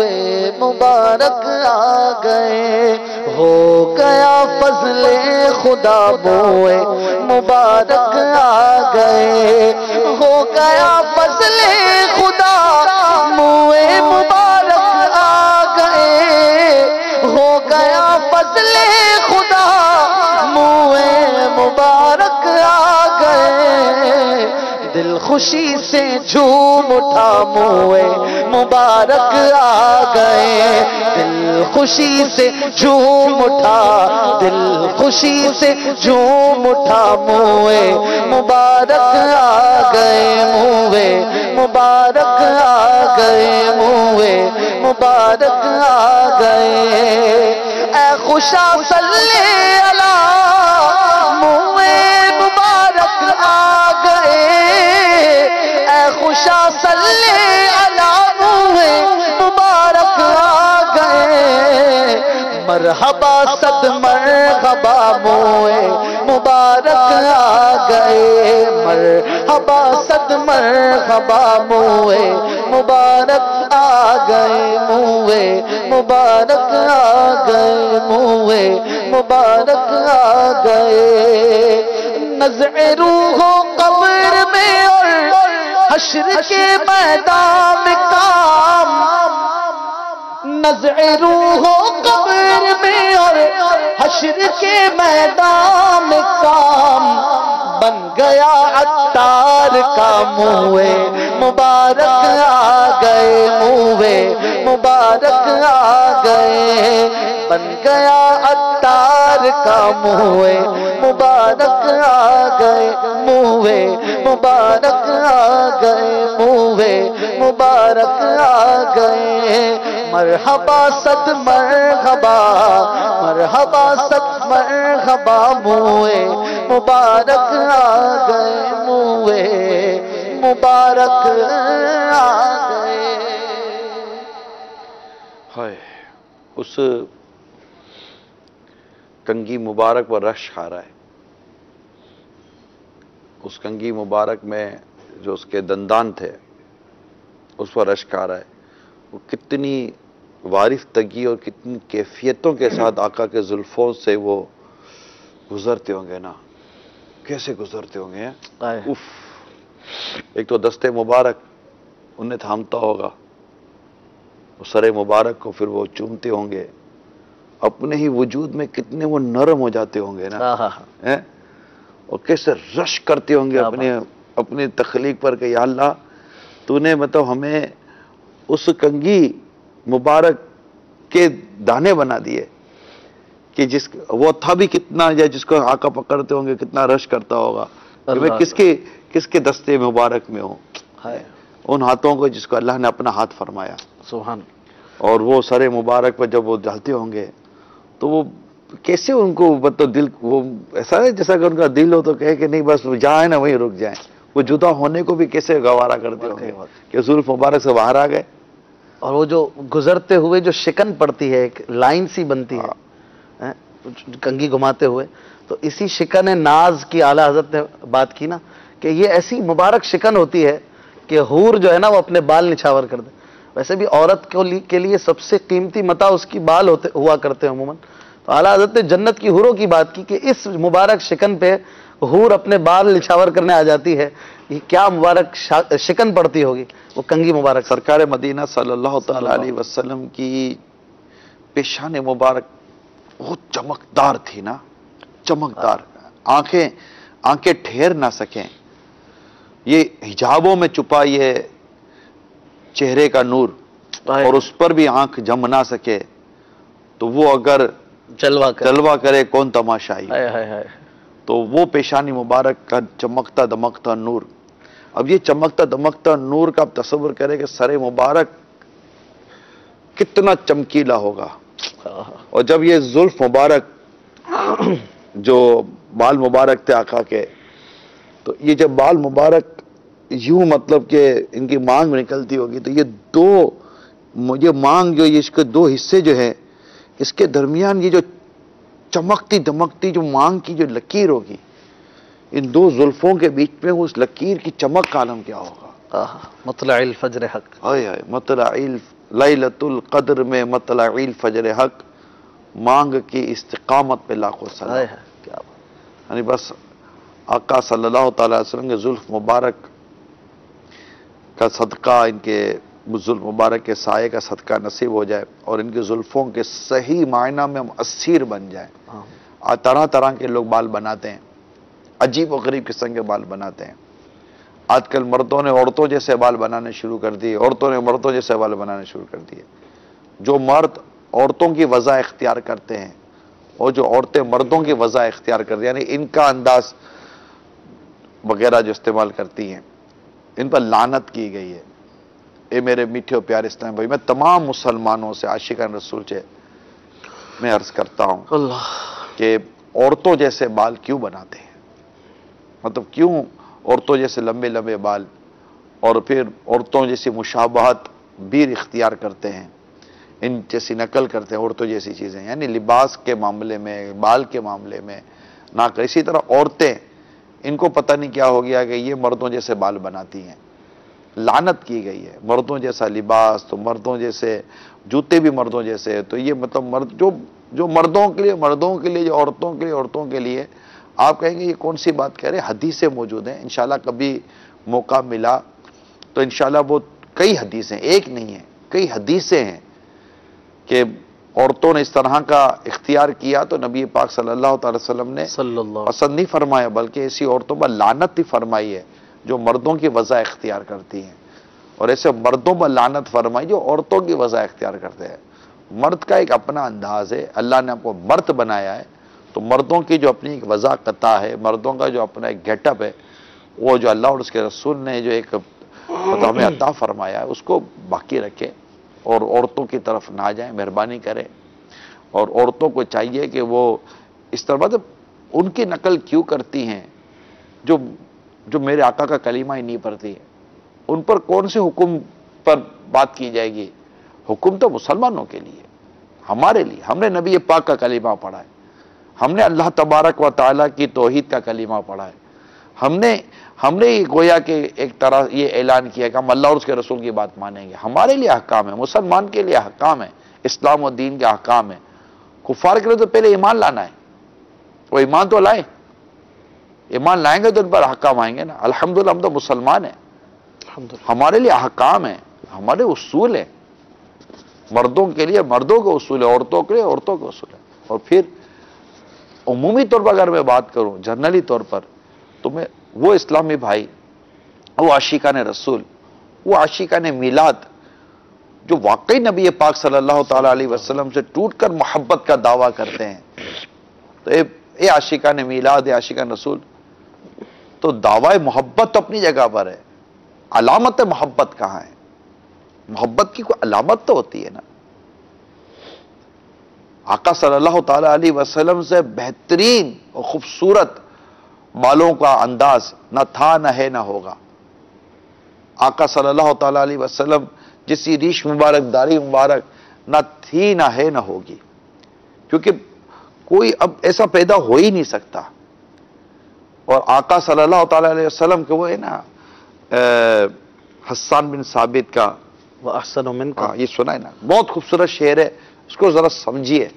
مبارک آ گئے ہو گیا فضل خدا. منہ مبارک آ گئے ہو گیا فضل خدا. منہ مبارک آ گئے ہو گیا فضل خدا. منہ مبارک آ گئے دل خوشی سے جھوم اٹھا. منہ مبارک آ گئے دل خوشی سے جھوم اٹھا. دل خوشی سے جھوم اٹھا. منہ مبارک آ گئے منہ مبارک آ گئے منہ مبارک آ گئے. اے خوشا صلی علی منہ مبارک آ گئے. اے خوشا صلی علی منہ مبارک آ گئے. مرحبا صد مرحبا منہ مبارک آ گئے. مرحبا صد مرحبا منہ مبارک آ گئے. منہ مبارک آ گئے منہ مبارک آ گئے. نزع روح قبر میں اور حشر کے میدان میں کام. نزع روح قبر میں اور حشر کے میدان میں کام. بن گیا عطار کا منہ مبارک آ گئے. منہ مبارک آ گئے. بن گیا عطار کا منہ مبارک آ گئے. منہ مبارک آ گئے. منہ مبارک آ گئے. مرحبا صد مرحبا مرحبا صد مرحبا منہ مبارک آ گئے. منہ مبارک آ گئے. ہائے اس کنگھی مبارک پر رش آ رہا ہے. اس کنگھی مبارک میں جو اس کے دندان تھے اس پر رشک آ رہا ہے. وہ کتنی وارفتگی اور کتنی کیفیتوں کے ساتھ آقا کے زلفوں سے وہ گزرتے ہوں گے نا. کیسے گزرتے ہوں گے. اف ایک تو دستے مبارک انہیں تھامتا ہوگا وہ سر مبارک کو پھر وہ چومتے ہوں گے، اپنے ہی وجود میں کتنے وہ نرم ہو جاتے ہوں گے نا، ہیں؟ اور کیسے رش کرتے ہوں گے اپنے تخلیق پر کہ یا اللہ تو نے مطلب ہمیں اس کنگھی مبارک کے دانے بنا دیے کہ وہ تھا بھی کتنا، یا جس کو آقا پکڑتے ہوں گے کتنا رش کرتا ہوگا کہ میں کس کے دستے مبارک میں ہوں، ان ہاتھوں کو جس کو اللہ نے اپنا ہاتھ فرمایا، سبحان۔ اور وہ سر مبارک پر جب وہ ڈالتے ہوں گے تو وہ کیسے ان کو مطلب دل، وہ ایسا ہے جیسا کہ ان کا دل ہو تو کہے کہ نہیں بس جائیں نا وہیں رک جائیں، وہ جدا ہونے کو بھی کیسے گوارا کرتے ہوں گے کہ زلف مبارک سے باہر آ گئے۔ اور وہ جو گزرتے ہوئے جو شکن پڑتی ہے، ایک لائن سی بنتی ہے کنگھی گھماتے ہوئے، تو اسی شکن ناز کی اعلیٰ حضرت نے بات کی نا کہ یہ ایسی مبارک شکن ہوتی ہے کہ حور جو ہے نا وہ اپنے بال نچھاور کر دے۔ ویسے بھی عورت کے لیے سب سے قیمتی متاع اس کی بال ہوا کرتے ہیں عموماً، تو اعلیٰ حضرت نے جنت کی حوروں کی بات کی کہ اس مبارک شکن پہ حور اپنے بال نچھاور کرنے آ جاتی ہے، یہ کیا مبارک شکن پڑتی ہوگی وہ کنگھی مبارک۔ سرکار مدینہ صلی اللہ تعالی علیہ وسلم کی پیشان مبارک بہت چمکدار تھی نا، چمکدار، آنکھیں ٹھہر نہ سکیں، یہ حجابوں میں چھپا یہ چہرے کا نور، اور اس پر بھی آنکھ جم نہ سکے تو وہ اگر جلوہ کرے کون تماشائی، تو وہ پیشانی مبارک کا چمکتا دمکتا نور۔ اب یہ چمکتا دمکتا نور کا آپ تصور کریں کہ سر مبارک کتنا چمکیلا ہوگا، اور جب یہ زلف مبارک جو بال مبارک تھے آقا کے، تو یہ جب بال مبارک یوں مطلب کہ ان کی مانگ میں نکلتی ہوگی تو یہ مانگ جو اس کے دو حصے جو ہیں اس کے درمیان یہ جو چمکتی دمکتی جو مانگ کی جو لکیر ہوگی، ان دو زلفوں کے بیچ میں اس لکیر کی چمک کا عالم کیا ہوگا۔ مطلع الفجر حق، مطلع لیلۃ القدر میں مطلع الفجر حق، مانگ کی استقامت پہ لاکھوں سلام۔ یعنی بس آقا صلی اللہ تعالی علیہ وسلم کے زلف مبارک کا صدقہ، ان کے زلف مبارک کے سائے کا صدقہ نصیب ہو جائے، اور ان کے زلفوں کے صحیح معنی میں ہم اسیر بن جائیں۔ طرح طرح کے لوگ بال بناتے ہیں، عجیب و غریب قسم کے بال بناتے ہیں۔ آج کل مردوں نے عورتوں جیسے بال بنانے شروع کر دیے، عورتوں نے مردوں جیسے بال بنانے شروع کر دیے۔ جو مرد عورتوں کی وضع اختیار کرتے ہیں اور جو عورتیں مردوں کی وضع اختیار کرتی ہیں، یعنی ان کا انداز وغیرہ جو استعمال کرتی ہیں، ان پر لعنت کی گئی ہے۔ اے میرے میٹھے و پیارے اسلام بھائی، میں تمام مسلمانوں سے، عاشقان رسول سے میں عرض کرتا ہوں کہ عورتوں جیسے بال کیوں بناتے ہیں؟ مطلب کیوں عورتوں جیسے لمبے لمبے بال، اور پھر عورتوں جیسی مشابہت بیر اختیار کرتے ہیں، ان جیسی نقل کرتے ہیں عورتوں جیسی چیزیں، یعنی لباس کے معاملے میں، بال کے معاملے میں نہ کر۔ اسی طرح عورتیں، ان کو پتہ نہیں کیا ہو گیا کہ یہ مردوں جیسے بال بناتی ہیں، لعنت کی گئی ہے۔ مردوں جیسا لباس تو مردوں جیسے جوتے بھی مردوں جیسے، تو یہ مطلب مرد جو مردوں کے لیے مردوں کے لیے، جو عورتوں کے لیے عورتوں کے لیے، آپ کہیں گے یہ کون سی بات کہہ رہے ہیں؟ حدیثیں موجود ہیں، انشاءاللہ کبھی موقع ملا تو انشاءاللہ وہ کئی حدیثیں، ایک نہیں ہیں، کئی حدیثیں ہیں کہ عورتوں نے اس طرح کا اختیار کیا تو نبی پاک صلی اللہ تعالی وسلم نے پسند نہیں فرمایا، بلکہ ایسی عورتوں پر لعنت بھی فرمائی ہے جو مردوں کی وضع اختیار کرتی ہیں، اور ایسے مردوں پر لعنت فرمائی جو عورتوں کی وضع اختیار کرتے ہیں۔ مرد کا ایک اپنا انداز ہے، اللہ نے آپ کو مرد بنایا ہے، تو مردوں کی جو اپنی ایک وضع قطع ہے، مردوں کا جو اپنا ایک گیٹ اپ ہے، وہ جو اللہ اور اس کے رسول نے جو ایک ہمیں عطا فرمایا ہے اس کو باقی رکھے، اور عورتوں کی طرف نہ جائیں، مہربانی کریں۔ اور عورتوں کو چاہیے کہ وہ اس طرح مطلب ان کی نقل کیوں کرتی ہیں جو میرے آقا کا کلمہ ہی نہیں پڑھتی ہے؟ ان پر کون سے حکم پر بات کی جائے گی؟ حکم تو مسلمانوں کے لیے، ہمارے لیے۔ ہم نے نبی پاک کا کلمہ پڑھا ہے، ہم نے اللہ تبارک و تعالیٰ کی توحید کا کلمہ پڑھا ہے، ہم نے گویا کہ ایک طرح یہ اعلان کیا کہ ہم اللہ اور اس کے رسول کی بات مانیں گے۔ ہمارے لیے احکام ہے، مسلمان کے لیے احکام ہے، اسلام و دین کے احکام ہے۔ کفار کے لیے تو پہلے ایمان لانا ہے، وہ ایمان تو لائیں، ایمان لائیں گے تو ان پر احکام آئیں گے نا۔ الحمدللہ ہم تو مسلمان ہیں، ہمارے لیے احکام ہیں، ہمارے اصول ہیں۔ مردوں کے لیے مردوں کے اصول ہے، عورتوں کے لیے عورتوں کے اصول ہے. اور پھر عمومی طور پر اگر میں بات کروں، جنرلی طور پر، تو میں وہ اسلامی بھائی، وہ عاشقان رسول، وہ عاشقان میلاد جو واقعی نبی پاک صلی اللہ تعالی علیہ وسلم سے ٹوٹ کر محبت کا دعویٰ کرتے ہیں، تو اے عاشقان میلاد، اے عاشقان رسول، تو دعوی محبت تو اپنی جگہ پر ہے، علامت محبت کہاں ہے؟ محبت کی کوئی علامت تو ہوتی ہے نا. آقا صلی اللہ تعالی علیہ وسلم سے بہترین اور خوبصورت بالوں کا انداز نہ تھا، نہ ہے، نہ ہوگا. آقا صلی اللہ تعالی علیہ وسلم جیسی ریش مبارک، داڑھی مبارک نہ تھی، نہ ہے، نہ ہوگی، کیونکہ کوئی اب ایسا پیدا ہو ہی نہیں سکتا. اور آقا صلی اللہ تعالی علیہ وسلم کے وہ ہے نا حسان بن ثابت کا وَأَحْسَنُ مِنْكَ، یہ سنا ہے نا، بہت خوبصورت شعر ہے، اس کو ذرا سمجھیے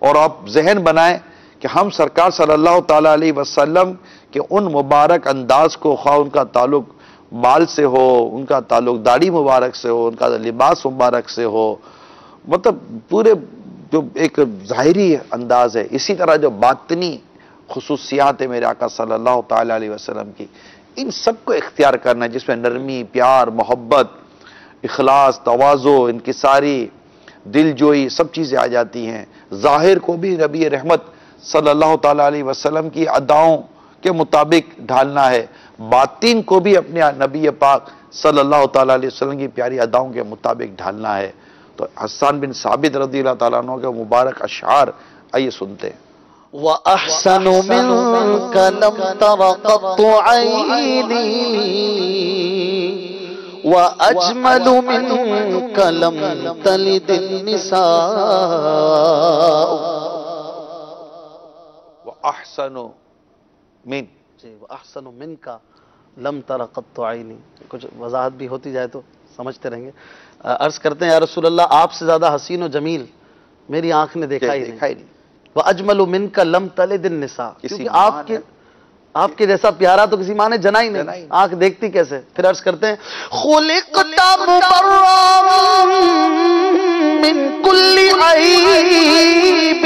اور آپ ذہن بنائیں کہ ہم سرکار صلی اللہ تعالی علیہ وسلم کے ان مبارک انداز کو، خواہ ان کا تعلق بال سے ہو، ان کا تعلق داڑھی مبارک سے ہو، ان کا لباس مبارک سے ہو، مطلب پورے جو ایک ظاہری انداز ہے، اسی طرح جو باطنی خصوصیات ہے میرے آقا صلی اللہ تعالی علیہ وسلم کی، ان سب کو اختیار کرنا ہے، جس میں نرمی، پیار، محبت، اخلاص، تواضع، انکساری، دل جوئی، سب چیزیں آ جاتی ہیں. ظاہر کو بھی نبی رحمت صلی اللہ تعالی علیہ وسلم کی اداؤں کے مطابق ڈھالنا ہے، باطن کو بھی اپنے نبی پاک صلی اللہ تعالی علیہ وسلم کی پیاری اداؤں کے مطابق ڈھالنا ہے. تو حسان بن ثابت رضی اللہ تعالیٰ عنہ کے مبارک اشعار آئیے سنتے ہیں. وَأَحْسَنُ مِنْكَ لَمْ تَرَ قَطُّ عَيْنِي وَأَجْمَلُ مِنْكَ لَمْ تَلِدِ النِّسَاءُ. وَأَحْسَنُ مِنْ، جی، وَأَحْسَنُ مِنْكَ لَمْ تَرَ قَطُّ عَيْنِي. کچھ وضاحت بھی ہوتی جائے تو سمجھتے رہیں گے. عرض کرتے ہیں یا رسول اللہ، آپ سے زیادہ حسین و جمیل میری آنکھ نے دیکھا ہی نہیں. وَأَجْمَلُ مِنْكَ لَمْ تَلِدِ النِّسَاء، کیونکہ آپ کے جیسا پیارا تو کسی ماں نے جنا ہی نہیں، آنکھ دیکھتی کیسے. پھر عرض کرتے ہیں خُلِقْتَ مُبَرًّا مِنْ كُلِّ عَيْبٍ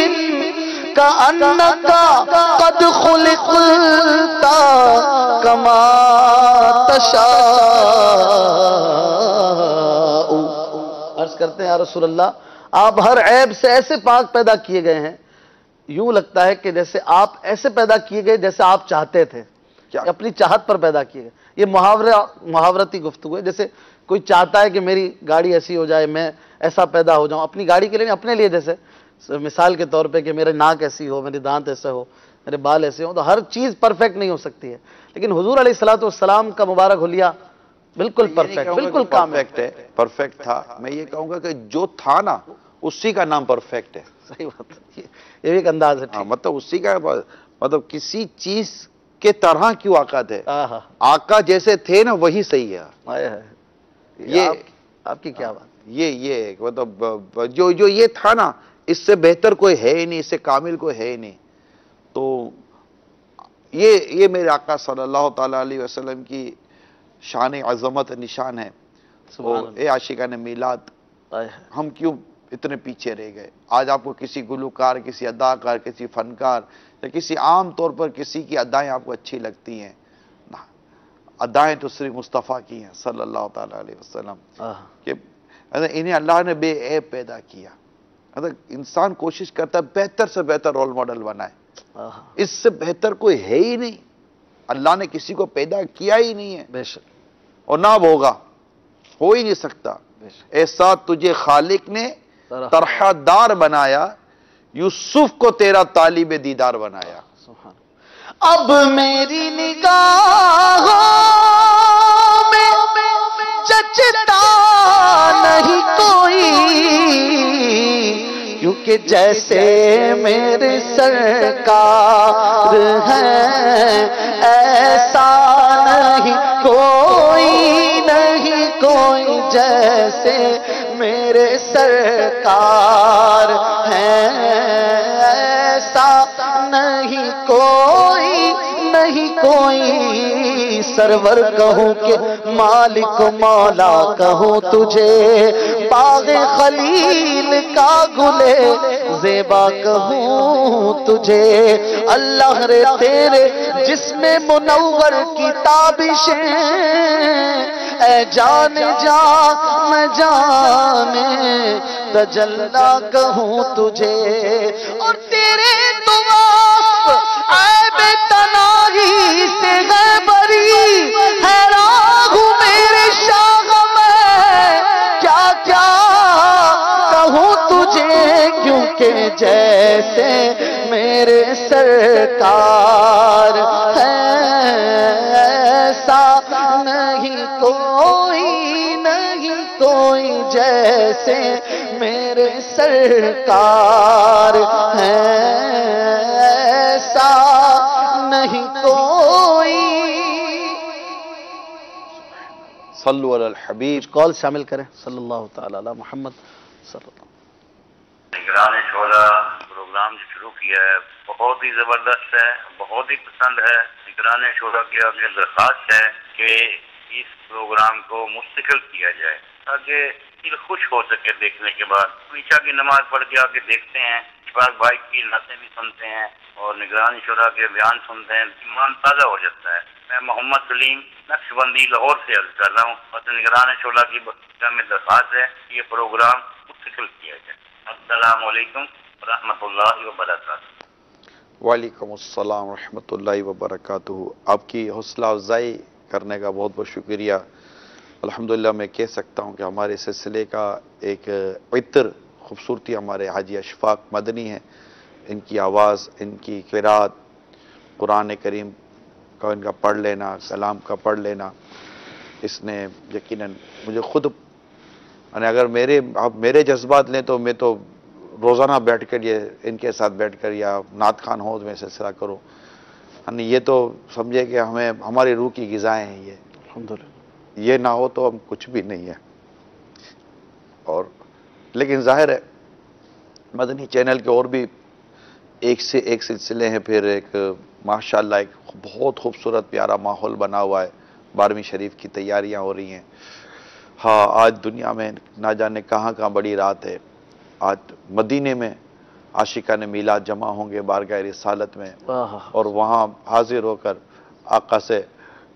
كَأَنَّكَ قَدْ خُلِقْتَ كَمَا تَشَاءُ. عرض کرتے ہیں یا رسول اللہ، آپ ہر عیب سے ایسے پاک پیدا کیے گئے ہیں، یوں لگتا ہے کہ جیسے آپ ایسے پیدا کیے گئے جیسے آپ چاہتے تھے، اپنی چاہت پر پیدا کیے گئے. یہ محاورتی گفتگو ہے. جیسے کوئی چاہتا ہے کہ میری گاڑی ایسی ہو جائے، میں ایسا پیدا ہو جاؤں، اپنی گاڑی کے لیے نہیں، اپنے لیے. جیسے مثال کے طور پہ کہ میرے ناک ایسی ہو، میرے دانت ایسے ہو، میرے بال ایسے ہوں. تو ہر چیز پرفیکٹ نہیں ہو سکتی ہے، لیکن حضور علیہ السلام کا مبارک حلیہ بالکل پرفیکٹ، بالکل پرفیکٹ ہے، پرفیکٹ تھا. میں یہ کہوں گا کہ جو تھا نا اسی کا نام پرفیکٹ ہے. صحیح بات ہے، یہ بھی ایک انداز ہے. مطلب اسی کا، مطلب کسی چیز کے طرح کیوں آقا تھے، آقا جیسے تھے نا وہی صحیح ہے. یہ آپ کی کیا بات. یہ مطلب جو یہ تھا نا، اس سے بہتر کوئی ہے ہی نہیں، اس سے کامل کوئی ہے ہی نہیں. تو یہ میرے آقا صلی اللہ تعالی علیہ وسلم کی شان عظمت نشان ہے. اے عاشقان میلاد، ہم کیوں اتنے پیچھے رہ گئے؟ آج آپ کو کسی گلوکار، کسی اداکار، کسی فنکار یا کسی عام طور پر کسی کی ادائیں آپ کو اچھی لگتی ہیں؟ ادائیں تو صرف مصطفیٰ کی ہیں صلی اللہ تعالی علیہ وسلم، کہ انہیں اللہ نے بے عیب پیدا کیا. انسان کوشش کرتا ہے بہتر سے بہتر رول ماڈل بنائے، اس سے بہتر کوئی ہے ہی نہیں. اللہ نے کسی کو پیدا کیا ہی نہیں ہے، بے شک، اور نہ ہوگا، ہو ہی نہیں سکتا. ایسا تجھے خالق نے طرح دار بنایا، یوسف کو تیرا طالب دیدار بنایا. اب میری نگاہوں میں جچتا نہیں کوئی، کیونکہ جیسے میرے سرکار ہیں ایسا نہیں کوئی، نہیں کوئی جیسے میرے سرکار ہیں ایسا نہیں کوئی، نہیں کوئی. سرور کہوں کہ مالک مولا کہوں تجھے، باغ خلیل کا گلے زیبا کہوں تجھے اللہ رے تیرے جسم منور کی تابشیں اے جان جانے تجلا کہوں تجھے اور تیرے طواف عیب تناہی سے ہے بری حیران ہوں میرے شاہ میں کیا کیا کہوں تجھے کیونکہ جیسے میرے سرکار ہے ایسا نہیں کوئی جیسے میرے سرکار ہے ایسا نہیں کوئی. صلو علی الحبیب. کال شامل کریں. صلی اللہ تعالی علی محمد صلی اللہ. نگران شورا پروگرام جو شروع کیا ہے بہت ہی زبردست ہے, بہت ہی پسند ہے. نگران شورا کی آگے درخواست ہے کہ اس پروگرام کو مستقل کیا جائے تاکہ دل خوش ہو سکے دیکھنے کے بعد. عشاء کی نماز پڑھ کے آ کے دیکھتے ہیں, اشفاق بھائی کی نعتیں بھی سنتے ہیں اور نگران شورا کے بیان سنتے ہیں, ایمان تازہ ہو جاتا ہے. میں محمد سلیم نقش بندی لاہور سے عرض کر رہا ہوں اور نگران شورا کی میں درخواست ہے کہ یہ پروگرام مستقل کیا جائے. السلام علیکم ورحمۃ اللہ وبرکاتہ. وعلیکم السلام ورحمۃ اللہ وبرکاتہ. آپ کی حوصلہ افزائی کرنے کا بہت بہت شکریہ. الحمدللہ میں کہہ سکتا ہوں کہ ہمارے سلسلے کا ایک عطر خوبصورتی ہمارے حاجی اشفاق مدنی ہیں. ان کی آواز, ان کی قرات, قرآن کریم کا ان کا پڑھ لینا, کلام کا پڑھ لینا, اس نے یقیناً مجھے خود اگر آپ میرے جذبات لیں تو میں تو روزانہ بیٹھ کر یہ ان کے ساتھ بیٹھ کر یا نعت خوان ہو میں سلسلہ کروں. یعنی یہ تو سمجھے کہ ہماری روح کی غذائیں ہیں یہ. الحمدللہ یہ نہ ہو تو ہم کچھ بھی نہیں ہے. اور لیکن ظاہر ہے مدنی چینل کے اور بھی ایک سے ایک سلسلے ہیں. پھر ایک ماشاءاللہ ایک بہت خوبصورت پیارا ماحول بنا ہوا ہے. 12ویں شریف کی تیاریاں ہو رہی ہیں. ہاں, آج دنیا میں نہ جانے کہاں کہاں بڑی رات ہے. آج مدینے میں عاشقان میلاد جمع ہوں گے بارگاہ رسالت میں اور وہاں حاضر ہو کر آقا سے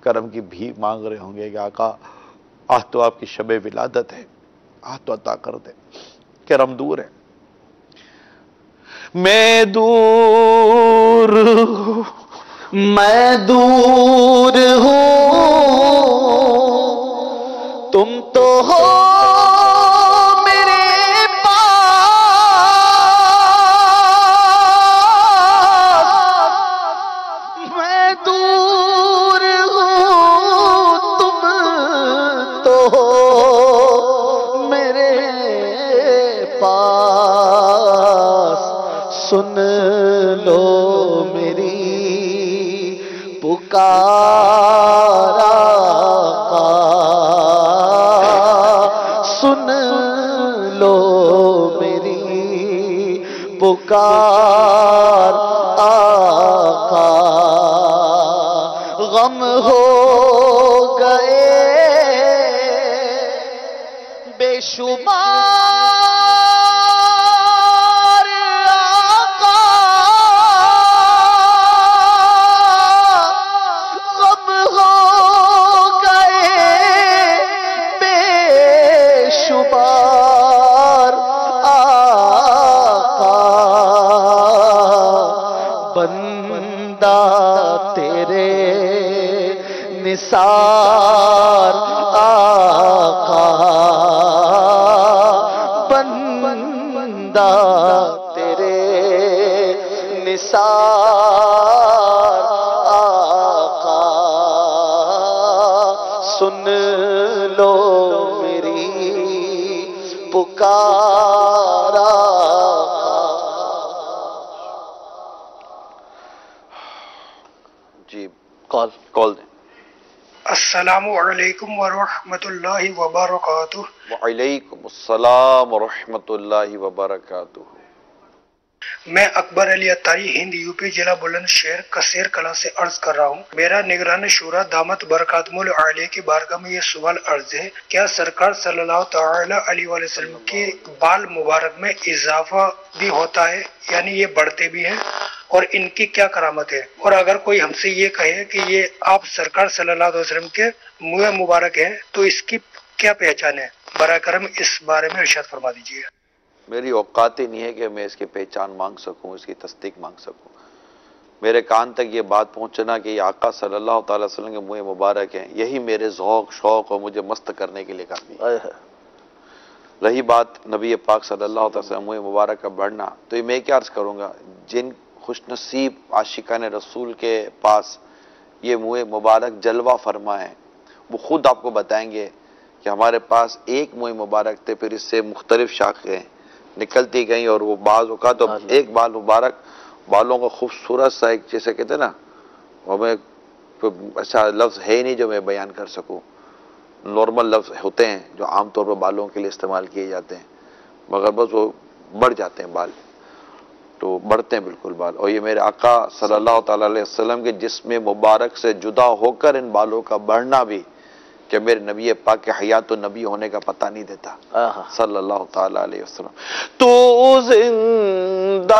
کرم کی بھیک مانگ رہے ہوں گے کہ آقا آج تو آپ کی شب ولادت ہے, آج تو عطا کر دے. کرم دور ہے, میں دور ہوں تم تو ہو میرے پاس. میں دور ہوں تم تو ہو میرے پاس. سن لو میری پکار آقا, سن لو میری پکار آقا. غم ہو گئے بے شمار آقا, غم ہو گئے بے شمار آقا. بندہ تیرے نثار آقا, بندہ تیرے نثار آقا. سن لو میری پکار آقا. جی کال دیں. السلام علیکم ورحمۃ اللہ وبرکاتہ. وعلیکم السلام ورحمۃ اللہ وبرکاتہ. میں اکبر علی اتاری ہند یوپی ضلع بلند شہر کثیر کلا سے عرض کر رہا ہوں۔ میرا نگران شورا دامت برکاتہم العالیہ کی بارگاہ میں یہ سوال عرض ہے، کیا سرکار صلی اللہ تعالی علیہ وآلہ وسلم کے بال مبارک میں اضافہ بھی ہوتا ہے، یعنی یہ بڑھتے بھی ہیں، اور ان کی کیا کرامت ہے؟ اور اگر کوئی ہم سے یہ کہے کہ یہ آپ سرکار صلی اللہ علیہ وسلم کے منہ مبارک ہے تو اس کی کیا پہچان ہے؟ براہ کرم اس بارے میں ارشاد فرما دیجیے۔ میری اوقات ہی نہیں ہے کہ میں اس کی پہچان مانگ سکوں، اس کی تصدیق مانگ سکوں۔ میرے کان تک یہ بات پہنچنا کہ یہ آقا صلی اللہ تعالی وسلم کے منہ مبارک ہیں، یہی میرے ذوق شوق اور مجھے مست کرنے کے لیے کافی ہے۔ رہی بات نبی پاک صلی اللہ علیہ وسلم منہ مبارک کا بڑھنا، تو یہ میں کیا عرض کروں گا، جن خوش نصیب عاشقان رسول کے پاس یہ منہ مبارک جلوہ فرما ہے، وہ خود آپ کو بتائیں گے کہ ہمارے پاس ایک منہ مبارک تھے، پھر اس سے مختلف شاخیں نکلتی گئیں، اور وہ بعض اوقات تو ایک بال مبارک بالوں کا خوبصورت سا ایک، جیسے کہتے ہیں نا، وہ میں اچھا لفظ ہے ہی نہیں جو میں بیان کر سکوں، نارمل لفظ ہوتے ہیں جو عام طور پر بالوں کے لیے استعمال کیے جاتے ہیں، مگر بس وہ بڑھ جاتے ہیں بال، تو بڑھتے ہیں بالکل بال، اور یہ میرے آقا صلی اللہ تعالی علیہ وسلم کے جسم مبارک سے جدا ہو کر ان بالوں کا بڑھنا بھی کہ میرے نبی پاک کے حیات و نبی ہونے کا پتہ نہیں دیتا صلی اللہ تعالی علیہ وسلم۔ تو زندہ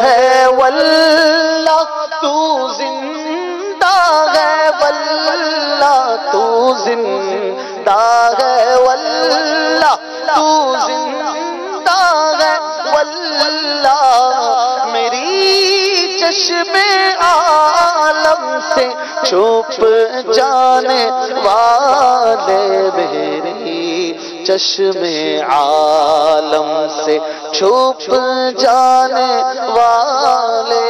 ہے واللہ، تو زندہ ہے واللہ، تو زندہ ہے واللہ، تو زندہ ہے واللہ، میری چشم عالم سے چھپ جانے والے، میری چشم عالم سے چھپ جانے والے۔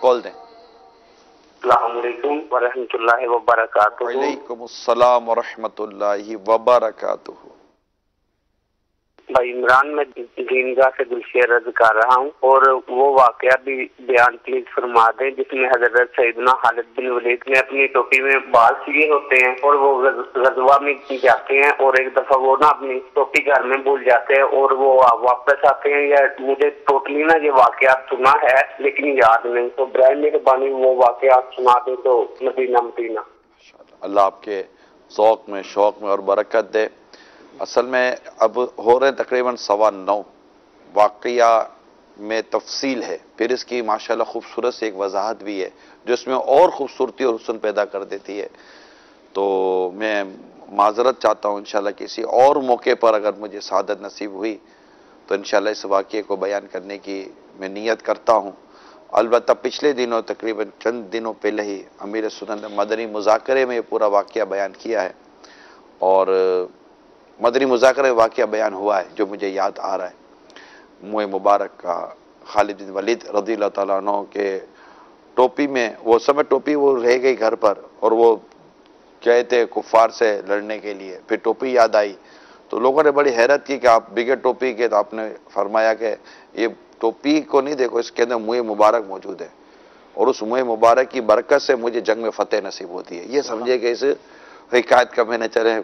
کال دیں۔ السلام علیکم ورحمۃ اللہ وبرکاتہ۔ وعلیکم السلام ورحمۃ اللہ وبرکاتہ۔ بھائی عمران، میں دینگاہ سے دلشیر عرض کر رہا ہوں، اور وہ واقعہ بھی بیان پلیز فرما دیں جس میں حضرت سیدنا خالد بن ولید نے اپنی ٹوپی میں بال سیے ہوتے ہیں اور وہ غزوہ میں جاتے ہیں، اور ایک دفعہ وہ نا اپنی ٹوپی گھر میں بھول جاتے ہیں اور وہ واپس آتے ہیں، یا مجھے ٹوٹلی نا یہ واقعات سنا ہے لیکن یاد نہیں، تو برائے مہربانی وہ واقعات سنا دیں تو مدینہ مدینہ۔ اللہ آپ کے ذوق میں شوق میں اور برکت دے۔ اصل میں اب ہو رہے تقریباً 9:15 واقعہ میں تفصیل ہے، پھر اس کی ماشاءاللہ خوبصورت سے ایک وضاحت بھی ہے جو اس میں اور خوبصورتی اور حسن پیدا کر دیتی ہے۔ تو میں معذرت چاہتا ہوں، انشاءاللہ کسی اور موقع پر اگر مجھے سعادت نصیب ہوئی تو انشاءاللہ اس واقعے کو بیان کرنے کی میں نیت کرتا ہوں۔ البتہ پچھلے دنوں تقریباً چند دنوں پہلے ہی امیر سنت مدنی مذاکرے میں یہ پورا واقعہ بیان کیا ہے، اور مدنی مذاکرہ واقعہ بیان ہوا ہے جو مجھے یاد آ رہا ہے، منہ مبارک کا خالد بن ولید رضی اللہ تعالیٰ عنہ کے ٹوپی میں، وہ سمے ٹوپی وہ رہ گئی گھر پر، اور وہ گئے تھے کفار سے لڑنے کے لیے، پھر ٹوپی یاد آئی تو لوگوں نے بڑی حیرت کی کہ آپ بغیر ٹوپی کے، تو آپ نے فرمایا کہ یہ ٹوپی کو نہیں دیکھو، اس کے اندر منہ مبارک موجود ہے، اور اس منہ مبارک کی برکت سے مجھے جنگ میں فتح نصیب ہوتی ہے۔ یہ سمجھے کہ اس حکایت کا میں نے چلے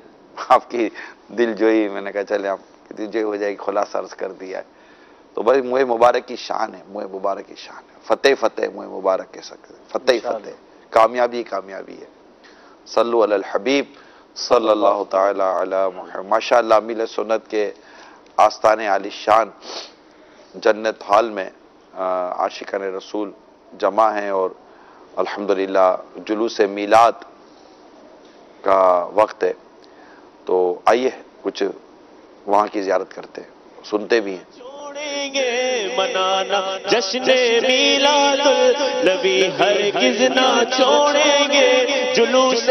آپ کی دل جوئی، میں نے کہا چلے آپ کی دل جوئی ہو جائے گی، خلاصہ عرض کر دیا ہے۔ تو بھائی منہ مبارک کی شان ہے، منہ مبارک کی شان ہے، فتح فتح منہ مبارک کے سکتے، فتح فتح، کامیابی کامیابی ہے۔ صلو علی الحبیب صلی اللہ تعالی علی محمد۔ ماشاءاللہ امیل سنت کے آستان عالی شان جنت ہال میں عاشقان رسول جمع ہیں، اور الحمدللہ جلوس میلاد کا وقت ہے، تو آئیے کچھ وہاں کی زیارت کرتے ہیں، سنتے بھی ہیں۔ چھوڑیں گے منانا جشن میلاد النبی، ہرگز نہ چھوڑیں گے جلوس